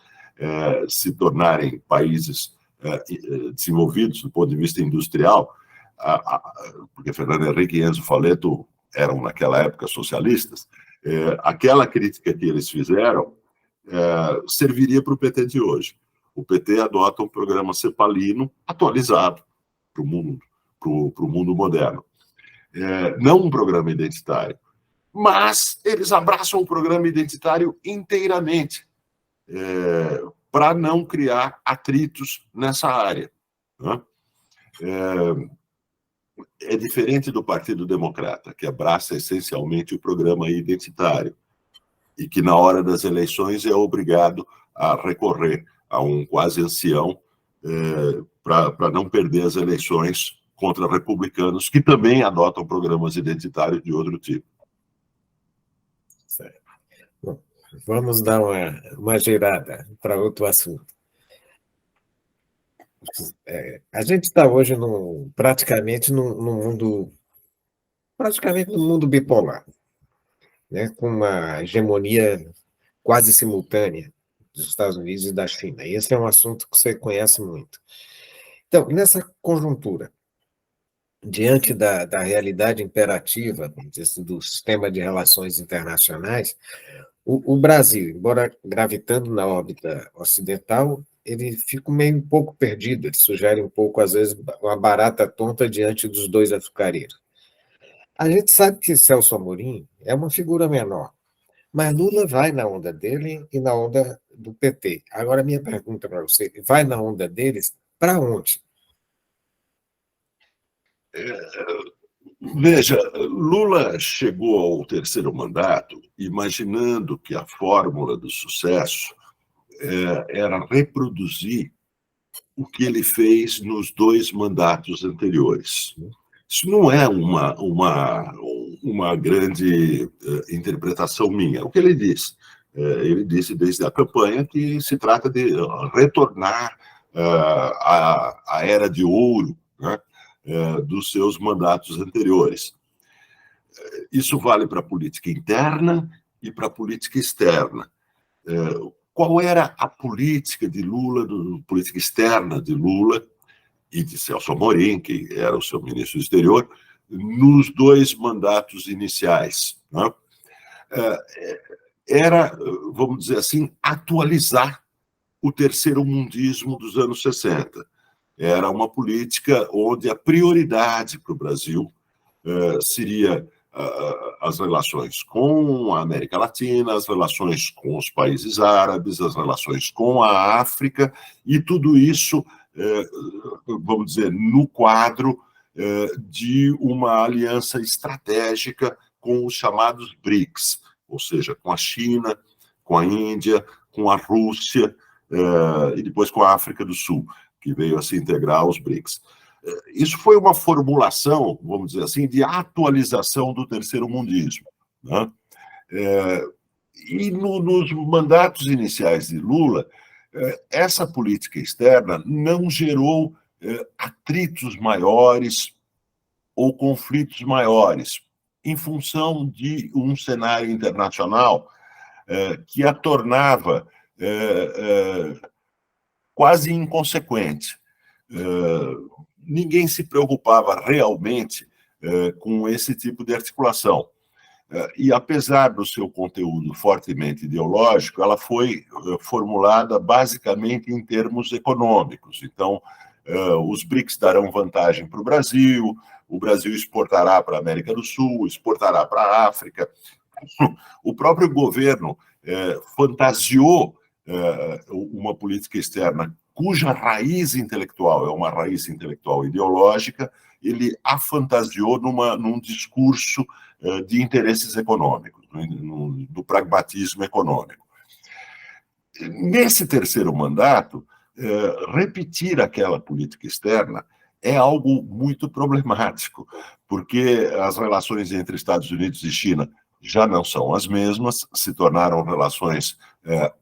se tornarem países desenvolvidos do ponto de vista industrial, porque Fernando Henrique e Enzo Faleto eram, naquela época, socialistas, aquela crítica que eles fizeram serviria para o PT de hoje. O PT adota um programa cepalino atualizado para o mundo moderno. Não um programa identitário, mas eles abraçam o programa identitário inteiramente, para não criar atritos nessa área, né? É diferente do Partido Democrata, que abraça essencialmente o programa identitário e que, na hora das eleições, é obrigado a recorrer a um quase ancião para não perder as eleições contra republicanos que também adotam programas identitários de outro tipo. Certo. Bom, vamos dar uma girada para outro assunto. A gente está hoje praticamente num mundo bipolar, né, com uma hegemonia quase simultânea dos Estados Unidos e da China. E esse é um assunto que você conhece muito. Então, nessa conjuntura, diante da realidade imperativa do sistema de relações internacionais, o Brasil, embora gravitando na órbita ocidental, ele fica um pouco perdido, ele sugere um pouco, às vezes, uma barata tonta diante dos dois açucareiros. A gente sabe que Celso Amorim é uma figura menor, mas Lula vai na onda dele e na onda do PT. Agora, minha pergunta para você, vai na onda deles para onde? Veja, Lula chegou ao terceiro mandato imaginando que a fórmula do sucesso era reproduzir o que ele fez nos 2 mandatos anteriores. Isso não é uma grande interpretação minha. O que ele disse? Ele disse desde a campanha que se trata de retornar à era de ouro, né, dos seus mandatos anteriores. Isso vale para a política interna e para a política externa. Qual era a política de Lula, política externa de Lula e de Celso Amorim, que era o seu ministro do exterior, nos 2 mandatos iniciais, né? Era, vamos dizer assim, atualizar o terceiro-mundismo dos anos 60. Era uma política onde a prioridade para o Brasil seria as relações com a América Latina, as relações com os países árabes, as relações com a África, e tudo isso, vamos dizer, no quadro de uma aliança estratégica com os chamados BRICS, ou seja, com a China, com a Índia, com a Rússia e depois com a África do Sul, que veio a se integrar aos BRICS. Isso foi uma formulação, vamos dizer assim, de atualização do terceiro-mundismo, né? E nos mandatos iniciais de Lula, essa política externa não gerou atritos maiores ou conflitos maiores, em função de um cenário internacional que a tornava quase inconsequente. Ninguém se preocupava realmente com esse tipo de articulação. E, apesar do seu conteúdo fortemente ideológico, ela foi formulada basicamente em termos econômicos. Então, os BRICS darão vantagem para o Brasil exportará para a América do Sul, exportará para a África. O próprio governo fantasiou uma política externa cuja raiz intelectual é uma raiz intelectual ideológica, ele a fantasiou num discurso de interesses econômicos, do pragmatismo econômico. Nesse terceiro mandato, repetir aquela política externa é algo muito problemático, porque as relações entre Estados Unidos e China já não são as mesmas, se tornaram relações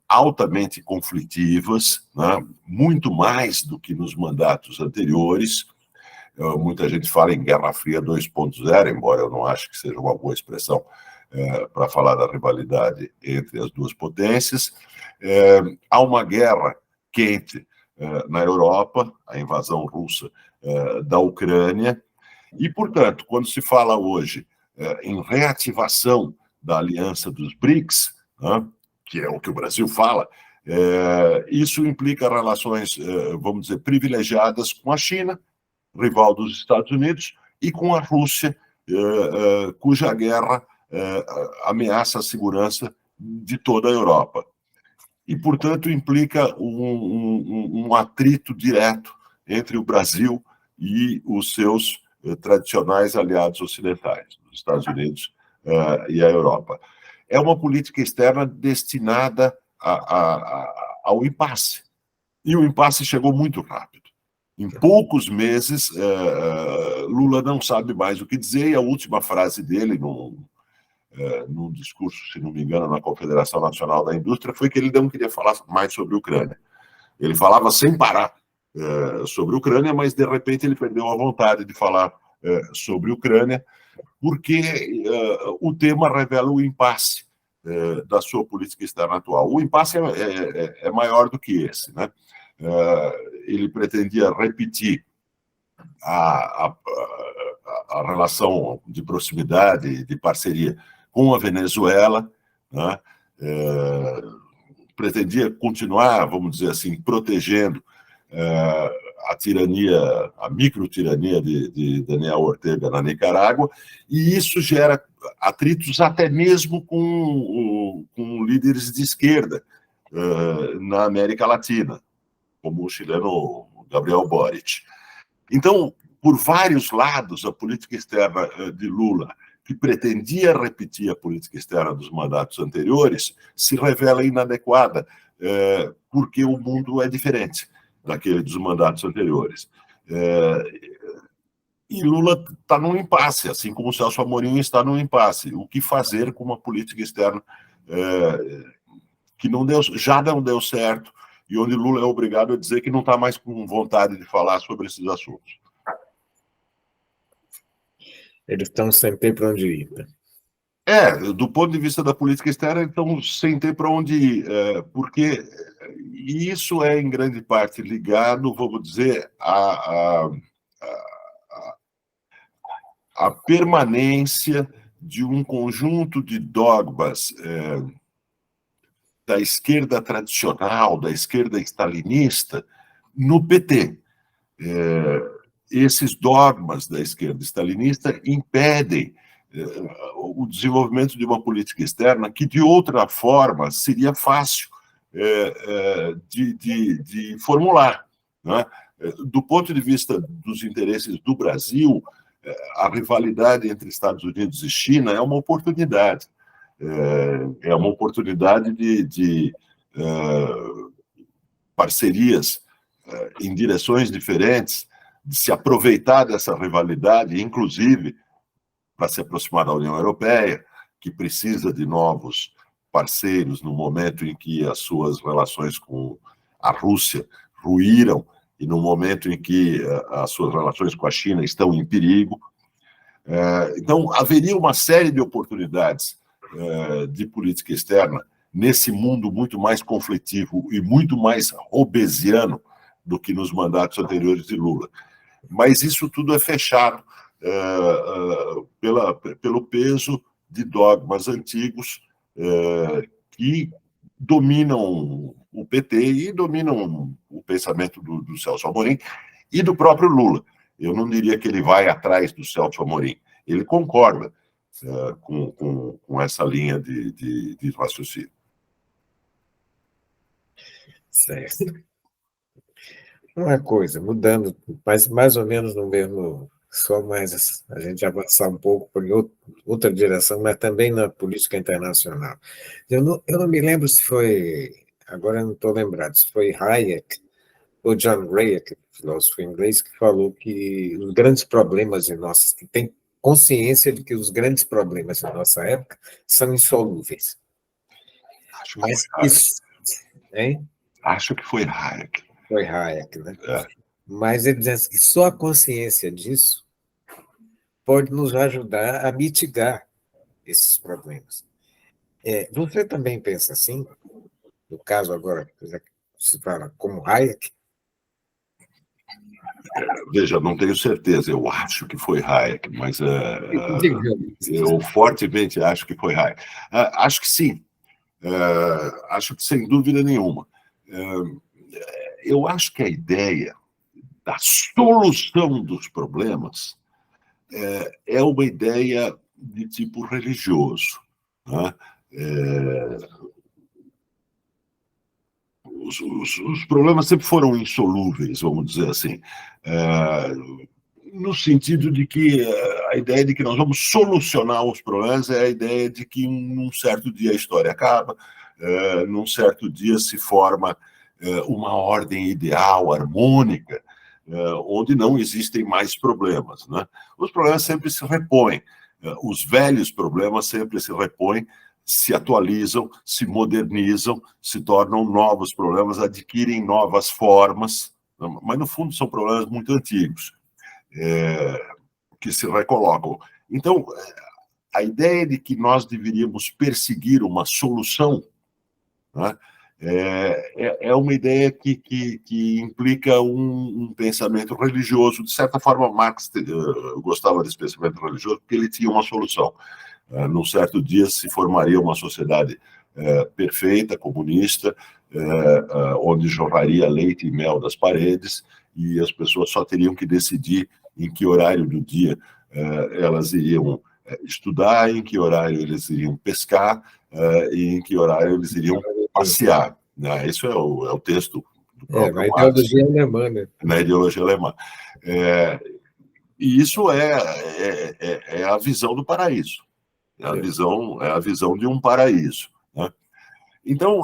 altamente conflitivas, né? Muito mais do que nos mandatos anteriores. Muita gente fala em Guerra Fria 2.0, embora eu não ache que seja uma boa expressão para falar da rivalidade entre as duas potências. Há uma guerra quente na Europa, a invasão russa da Ucrânia, e, portanto, quando se fala hoje em reativação da aliança dos BRICS, né, que é o que o Brasil fala, isso implica relações, vamos dizer, privilegiadas com a China, rival dos Estados Unidos, e com a Rússia, cuja guerra ameaça a segurança de toda a Europa. E, portanto, implica um atrito direto entre o Brasil e os seus tradicionais aliados ocidentais, os Estados Unidos e a Europa. É uma política externa destinada ao impasse. E o impasse chegou muito rápido. Em poucos meses, Lula não sabe mais o que dizer, e a última frase dele, num discurso, se não me engano, na Confederação Nacional da Indústria, foi que ele não queria falar mais sobre a Ucrânia. Ele falava sem parar sobre a Ucrânia, mas, de repente, ele perdeu a vontade de falar sobre a Ucrânia, porque o tema revela o impasse da sua política externa atual. O impasse é maior do que esse, né? Ele pretendia repetir a relação de proximidade, de parceria com a Venezuela, né? Pretendia continuar, vamos dizer assim, protegendo a tirania, a microtirania de Daniel Ortega na Nicarágua, e isso gera atritos até mesmo com líderes de esquerda na América Latina, como o chileno Gabriel Boric. Então, por vários lados, a política externa de Lula, que pretendia repetir a política externa dos mandatos anteriores, se revela inadequada, porque o mundo é diferente daquele dos mandatos anteriores. E Lula está num impasse, assim como o Celso Amorim está num impasse. O que fazer com uma política externa que já não deu certo, e onde Lula é obrigado a dizer que não está mais com vontade de falar sobre esses assuntos. Eles estão sem ter para onde ir. Né? Do ponto de vista da política externa, eles estão sem ter para onde ir, porque isso é, em grande parte, ligado, vamos dizer, à permanência de um conjunto de dogmas da esquerda tradicional, da esquerda stalinista, no PT. Esses dogmas da esquerda stalinista impedem o desenvolvimento de uma política externa que, de outra forma, seria fácil de formular. Né? Do ponto de vista dos interesses do Brasil, a rivalidade entre Estados Unidos e China é uma oportunidade. É uma oportunidade de parcerias em direções diferentes, de se aproveitar dessa rivalidade, inclusive para se aproximar da União Europeia, que precisa de novos parceiros no momento em que as suas relações com a Rússia ruíram e no momento em que as suas relações com a China estão em perigo. Então, haveria uma série de oportunidades de política externa nesse mundo muito mais conflitivo e muito mais obesiano do que nos mandatos anteriores de Lula. Mas isso tudo é fechado pelo peso de dogmas antigos que dominam o PT e dominam o pensamento do Celso Amorim e do próprio Lula. Eu não diria que ele vai atrás do Celso Amorim. Ele concorda com essa linha de raciocínio. Certo. Uma coisa, mudando, mas mais ou menos no mesmo, só mais a gente avançar um pouco por outra direção, mas também na política internacional. Eu não me lembro se foi, agora eu não estou lembrado, se foi Hayek ou John Hayek, filósofo inglês, que falou que os grandes problemas de nossas, que tem consciência de que os grandes problemas da nossa época são insolúveis. Mas isso, hein? Acho que foi Hayek. Foi Hayek, né? Mas ele diz que só a consciência disso pode nos ajudar a mitigar esses problemas. Você também pensa assim? No caso agora, se fala como Hayek? Veja, não tenho certeza, eu acho que foi Hayek, mas eu fortemente acho que foi Hayek. Acho que sim, acho que sem dúvida nenhuma. Eu acho que a ideia da solução dos problemas é uma ideia de tipo religioso, né? Os problemas sempre foram insolúveis, vamos dizer assim, no sentido de que a ideia de que nós vamos solucionar os problemas é a ideia de que num certo dia a história acaba, num certo dia se forma uma ordem ideal, harmônica, onde não existem mais problemas, né? Os problemas sempre se repõem, os velhos problemas sempre se repõem, se atualizam, se modernizam, se tornam novos problemas, adquirem novas formas, mas no fundo são problemas muito antigos, que se recolocam. Então, a ideia de que nós deveríamos perseguir uma solução, né, é uma ideia que implica um pensamento religioso. De certa forma, Marx gostava desse pensamento religioso porque ele tinha uma solução. Num certo dia se formaria uma sociedade perfeita, comunista, onde jorraria leite e mel das paredes, e as pessoas só teriam que decidir em que horário do dia elas iriam estudar, em que horário eles iriam pescar, e em que horário eles iriam passear. Isso é o texto do próprio na Marx. ideologia alemã, né? Na ideologia alemã. E isso é a visão do paraíso. É a visão de um paraíso, né? Então,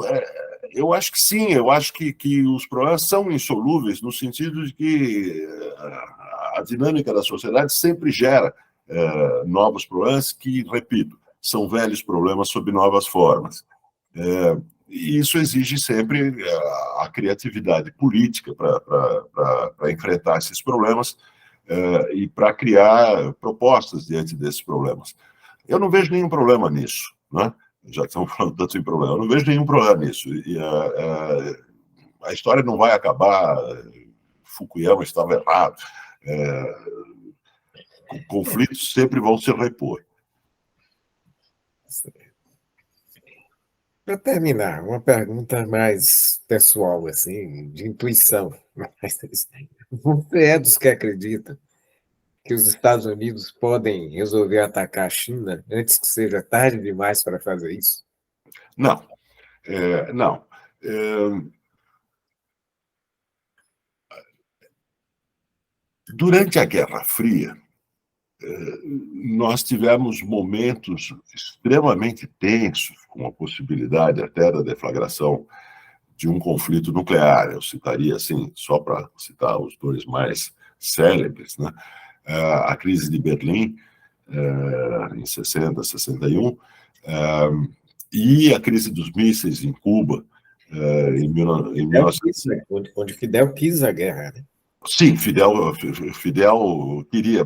eu acho que sim, eu acho que os problemas são insolúveis no sentido de que a dinâmica da sociedade sempre gera novos problemas que, repito, são velhos problemas sob novas formas. E isso exige sempre a criatividade política para enfrentar esses problemas e para criar propostas diante desses problemas. Eu não vejo nenhum problema nisso, né? Já que estamos falando tanto em problema, eu não vejo nenhum problema nisso. E a história não vai acabar, Fukuyama estava errado. Conflitos sempre vão se repor. Para terminar, uma pergunta mais pessoal, assim, de intuição. Você é dos que acreditam que os Estados Unidos podem resolver atacar a China antes que seja tarde demais para fazer isso? Não, não. Durante a Guerra Fria, nós tivemos momentos extremamente tensos, com a possibilidade até da deflagração de um conflito nuclear. Eu citaria, assim, só para citar os dois mais célebres, né? A crise de Berlim, em 60, 61, e a crise dos mísseis em Cuba, em 1960. Onde Fidel quis a guerra, né? Sim, Fidel queria,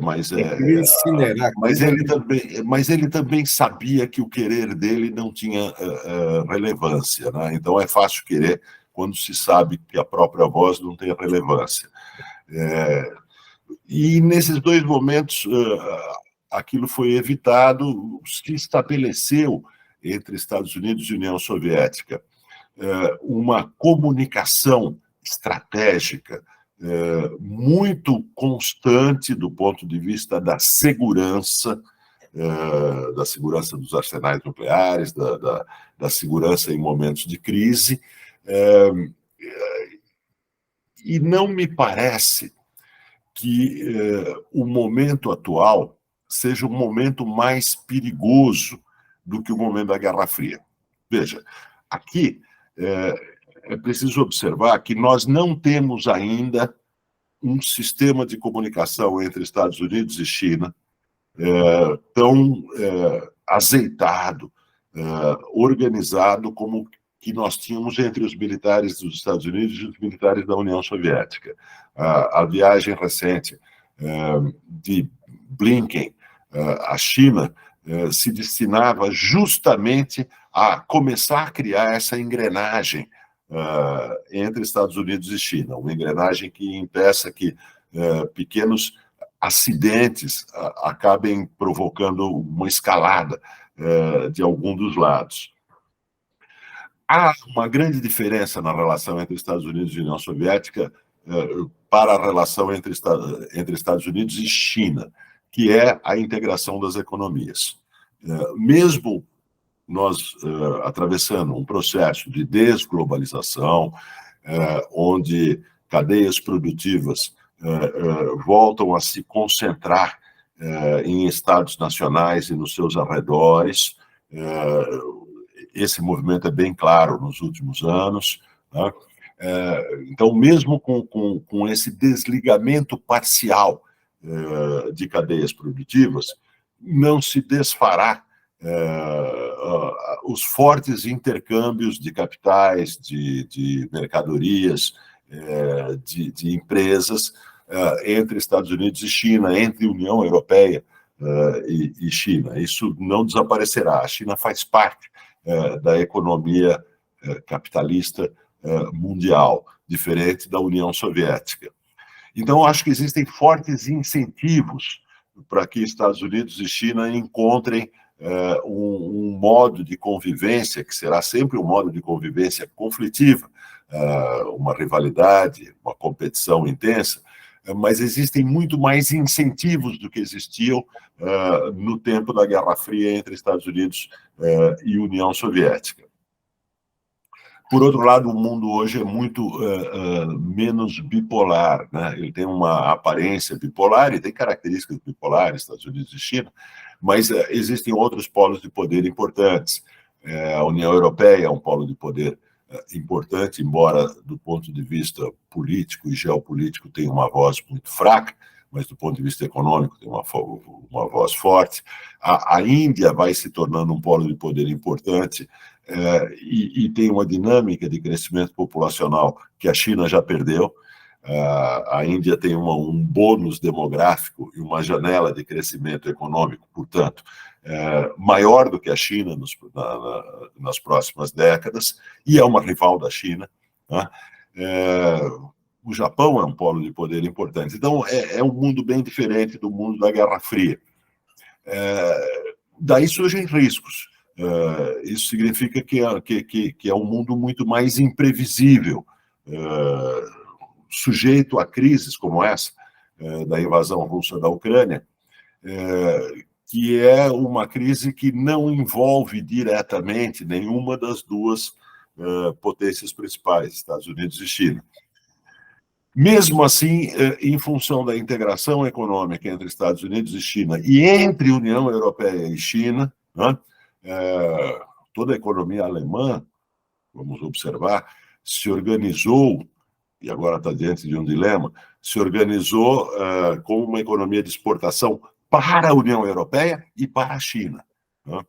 mas ele também sabia que o querer dele não tinha relevância, né? Então é fácil querer quando se sabe que a própria voz não tem relevância. E nesses dois momentos aquilo foi evitado, se estabeleceu entre Estados Unidos e União Soviética uma comunicação estratégica muito constante do ponto de vista da segurança dos arsenais nucleares, da segurança em momentos de crise, e não me parece que o momento atual seja um momento mais perigoso do que o momento da Guerra Fria. Veja, aqui é preciso observar que nós não temos ainda um sistema de comunicação entre Estados Unidos e China tão azeitado, organizado como que nós tínhamos entre os militares dos Estados Unidos e os militares da União Soviética. A viagem recente de Blinken à China se destinava justamente a começar a criar essa engrenagem entre Estados Unidos e China, uma engrenagem que impeça que pequenos acidentes acabem provocando uma escalada de algum dos lados. Há uma grande diferença na relação entre Estados Unidos e União Soviética para a relação entre Estados Unidos e China, que é a integração das economias. Mesmo nós atravessando um processo de desglobalização, onde cadeias produtivas voltam a se concentrar em estados nacionais e nos seus arredores. Esse movimento é bem claro nos últimos anos. Né? Então, mesmo com esse desligamento parcial de cadeias produtivas, não se desfará os fortes intercâmbios de capitais, de mercadorias, de empresas entre Estados Unidos e China, entre União Europeia e China. Isso não desaparecerá. A China faz parte da economia capitalista mundial, diferente da União Soviética. Então, acho que existem fortes incentivos para que Estados Unidos e China encontrem um modo de convivência, que será sempre um modo de convivência conflitiva, uma rivalidade, uma competição intensa, mas existem muito mais incentivos do que existiam no tempo da Guerra Fria entre Estados Unidos e União Soviética. Por outro lado, o mundo hoje é muito menos bipolar, né? Ele tem uma aparência bipolar e tem características bipolares, Estados Unidos e China, mas existem outros polos de poder importantes. A União Europeia é um polo de poder importante, embora do ponto de vista político e geopolítico tenha uma voz muito fraca, mas do ponto de vista econômico tem uma voz forte. A Índia vai se tornando um polo de poder importante e tem uma dinâmica de crescimento populacional que a China já perdeu. A Índia tem um bônus demográfico e uma janela de crescimento econômico, portanto, maior do que a China nas próximas décadas, e é uma rival da China, né? O Japão é um polo de poder importante. Então, é um mundo bem diferente do mundo da Guerra Fria. Daí surgem riscos. Isso significa que é um mundo muito mais imprevisível, sujeito a crises como essa, da invasão russa da Ucrânia, que é uma crise que não envolve diretamente nenhuma das duas potências principais, Estados Unidos e China. Mesmo assim, em função da integração econômica entre Estados Unidos e China e entre União Europeia e China, né, toda a economia alemã, vamos observar, se organizou, e agora está diante de um dilema, se organizou como uma economia de exportação para a União Europeia e para a China. Né?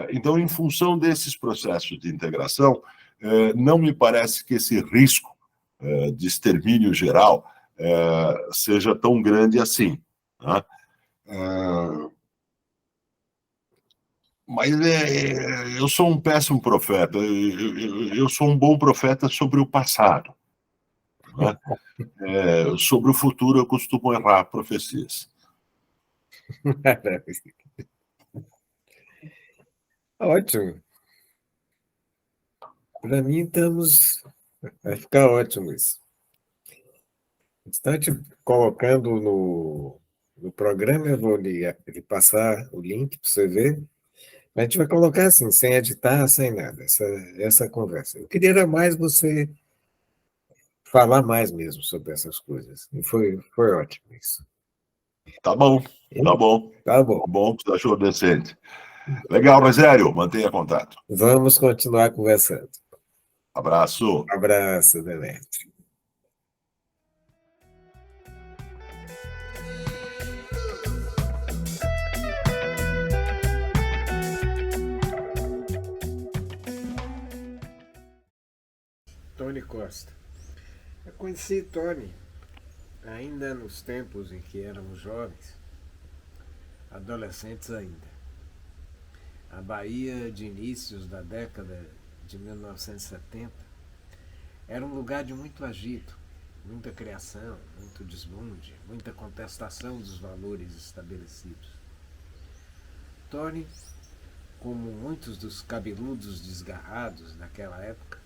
Então, em função desses processos de integração, não me parece que esse risco de extermínio geral seja tão grande assim. Né? Mas eu sou um péssimo profeta. Eu sou um bom profeta sobre o passado. Né? Sobre o futuro, eu costumo errar profecias. Ótimo. Para mim, vai ficar ótimo isso. Estão te colocando no programa, eu vou lhe passar o link para você ver. A gente vai colocar assim, sem editar, sem nada, essa conversa. Eu queria mais você falar mais mesmo sobre essas coisas. E foi ótimo isso. Tá bom, tá bom. Tá bom. Bom que você achou decente. Legal, Rogério, mantenha contato. Vamos continuar conversando. Abraço. Abraço, Demetrio. Tony Costa. Eu conheci Tony ainda nos tempos em que éramos jovens, adolescentes ainda. A Bahia de inícios da década de 1970 era um lugar de muito agito, muita criação, muito desbunde, muita contestação dos valores estabelecidos. Tony, como muitos dos cabeludos desgarrados daquela época,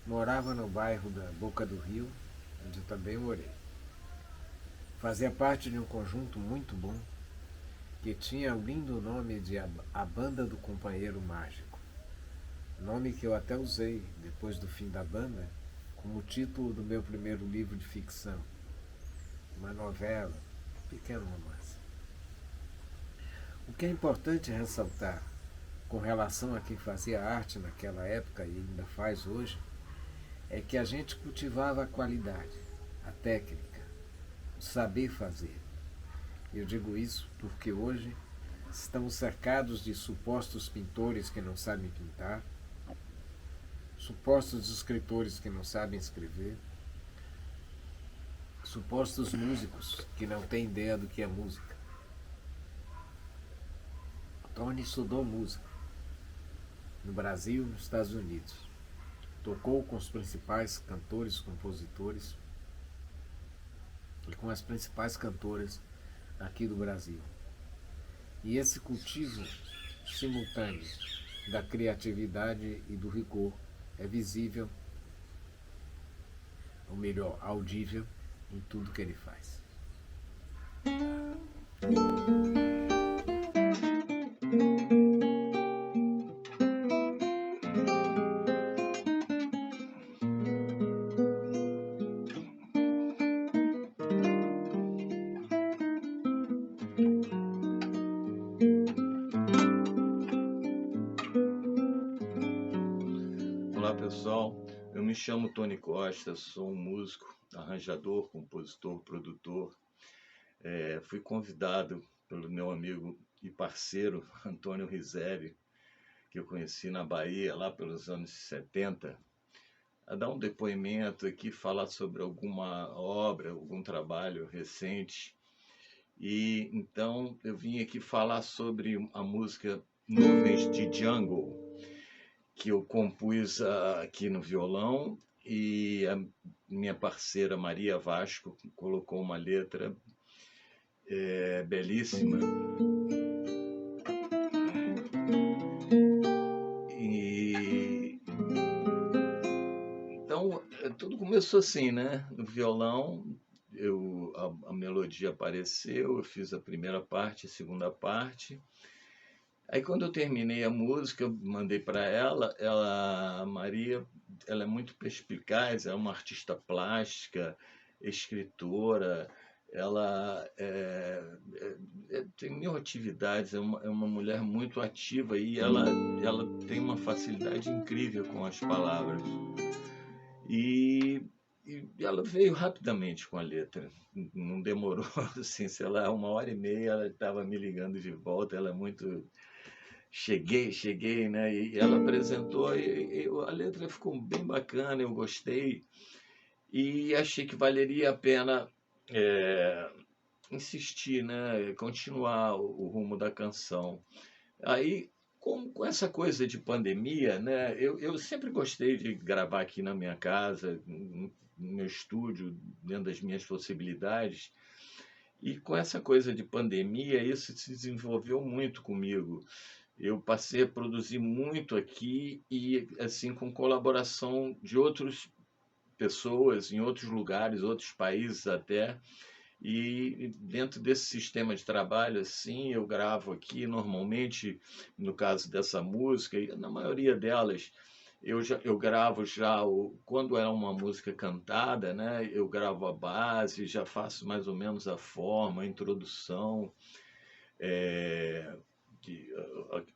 morava no bairro da Boca do Rio, onde eu também morei. Fazia parte de um conjunto muito bom, que tinha o lindo nome de A Banda do Companheiro Mágico, nome que eu até usei, depois do fim da banda, como título do meu primeiro livro de ficção, uma novela, um pequeno romance. O que é importante ressaltar com relação a quem fazia arte naquela época e ainda faz hoje, é que a gente cultivava a qualidade, a técnica, o saber fazer. Eu digo isso porque hoje estamos cercados de supostos pintores que não sabem pintar, supostos escritores que não sabem escrever, supostos músicos que não têm ideia do que é música. Tony estudou música no Brasil e nos Estados Unidos. Tocou com os principais cantores, compositores e com as principais cantoras aqui do Brasil. E esse cultivo simultâneo da criatividade e do rigor é visível, ou melhor, audível, em tudo que ele faz. Olá pessoal, eu me chamo Tony Costa, sou um músico, arranjador, compositor, produtor. Fui convidado pelo meu amigo e parceiro Antônio Rizeli, que eu conheci na Bahia lá pelos anos 70, a dar um depoimento aqui, falar sobre alguma obra, algum trabalho recente. E então eu vim aqui falar sobre a música Nuvens de Jungle, que eu compus aqui no violão, e a minha parceira Maria Vasco colocou uma letra belíssima. E então tudo começou assim, né? No violão, a melodia apareceu, eu fiz a primeira parte, a segunda parte. Aí quando eu terminei a música, eu mandei para ela, a Maria, ela é muito perspicaz, é uma artista plástica, escritora, ela tem mil atividades, é uma mulher muito ativa e ela tem uma facilidade incrível com as palavras. E ela veio rapidamente com a letra, não demorou, assim, sei lá, 1h30 ela estava me ligando de volta, ela é muito... Cheguei, né? E ela apresentou e a letra ficou bem bacana, eu gostei e achei que valeria a pena insistir, né? Continuar o rumo da canção. Aí, com essa coisa de pandemia, né? Eu sempre gostei de gravar aqui na minha casa, no meu estúdio, dentro das minhas possibilidades. E com essa coisa de pandemia, isso se desenvolveu muito comigo. Eu passei a produzir muito aqui e assim com colaboração de outras pessoas em outros lugares, outros países até. E dentro desse sistema de trabalho, assim, eu gravo aqui normalmente, no caso dessa música, e na maioria delas, eu gravo já, quando é uma música cantada, né, eu gravo a base, já faço mais ou menos a forma, a introdução,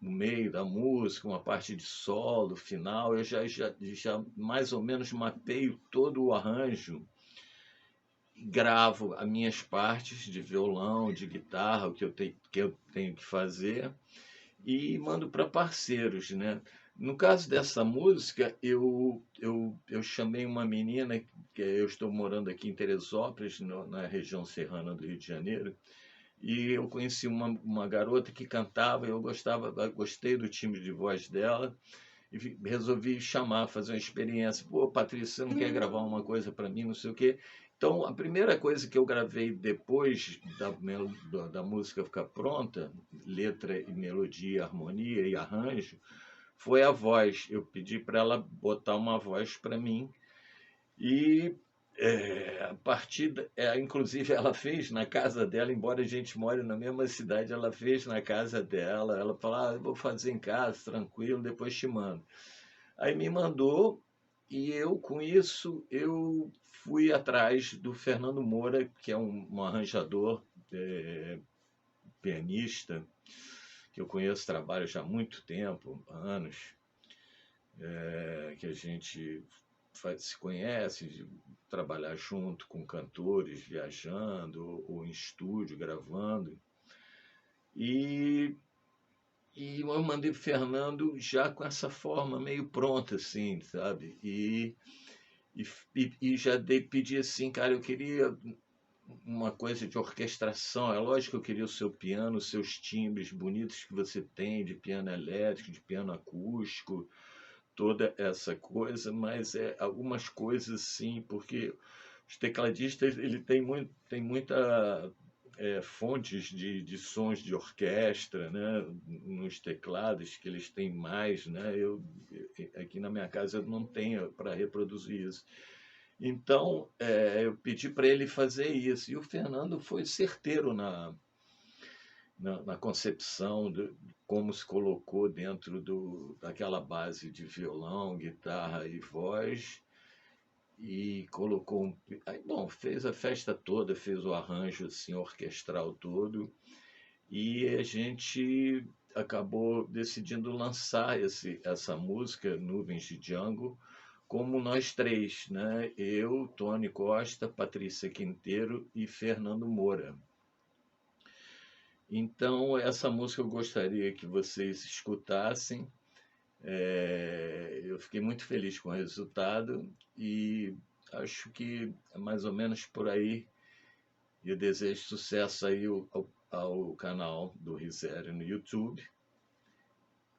no meio da música, uma parte de solo, final, eu já mais ou menos mapeio todo o arranjo, gravo as minhas partes de violão, de guitarra, o que eu tenho que fazer, e mando para parceiros, né? No caso dessa música, eu chamei uma menina, que eu estou morando aqui em Teresópolis, na região serrana do Rio de Janeiro, e eu conheci uma garota que cantava, eu gostei do timbre de voz dela, e resolvi chamar, fazer uma experiência. Pô, Patrícia, você não quer gravar uma coisa para mim, não sei o quê? Então, a primeira coisa que eu gravei depois da música ficar pronta, letra e melodia, harmonia e arranjo, foi a voz. Eu pedi para ela botar uma voz para mim e a partir, inclusive ela fez na casa dela, embora a gente more na mesma cidade, ela fez na casa dela. Ela falou: eu vou fazer em casa, tranquilo, depois te mando. Aí me mandou e eu, com isso, eu fui atrás do Fernando Moura, que é um arranjador, pianista, que eu conheço trabalho já há muito tempo, anos, que a gente se conhece, de trabalhar junto com cantores, viajando, ou em estúdio, gravando. E eu mandei pro Fernando já com essa forma meio pronta, assim, sabe? E já pedi assim: cara, eu queria uma coisa de orquestração. É lógico que eu queria o seu piano, os seus timbres bonitos que você tem de piano elétrico, de piano acústico, toda essa coisa, mas algumas coisas sim, porque os tecladistas ele tem muita fontes de sons de orquestra, né, nos teclados, que eles têm mais, né? Aqui na minha casa eu não tenho para reproduzir isso. Então, eu pedi para ele fazer isso. E o Fernando foi certeiro na concepção de como se colocou dentro daquela base de violão, guitarra e voz. E colocou fez a festa toda, fez o arranjo assim, orquestral todo. E a gente acabou decidindo lançar essa música, Nuvens de Django, como nós três, né? Eu, Tony Costa, Patrícia Quinteiro e Fernando Moura. Então, essa música eu gostaria que vocês escutassem. Eu fiquei muito feliz com o resultado e acho que é mais ou menos por aí. Eu desejo sucesso aí ao canal do Rizério no YouTube.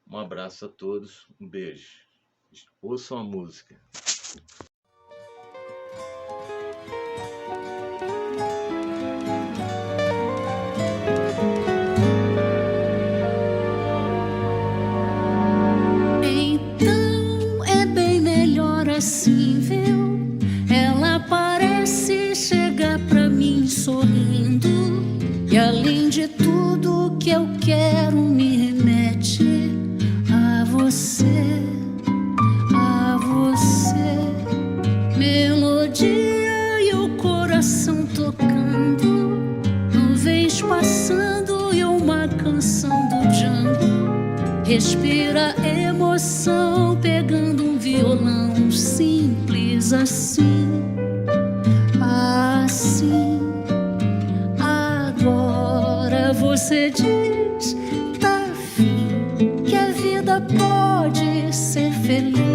Um abraço a todos, um beijo. Ouçam a música. Então é bem melhor assim, viu? Ela parece chegar pra mim sorrindo, e além de tudo que eu quero me remete a você. Melodia e o coração tocando, nuvens passando e uma canção do Django. Respira emoção pegando um violão simples assim. Assim, agora você diz, tá afim, que a vida pode ser feliz.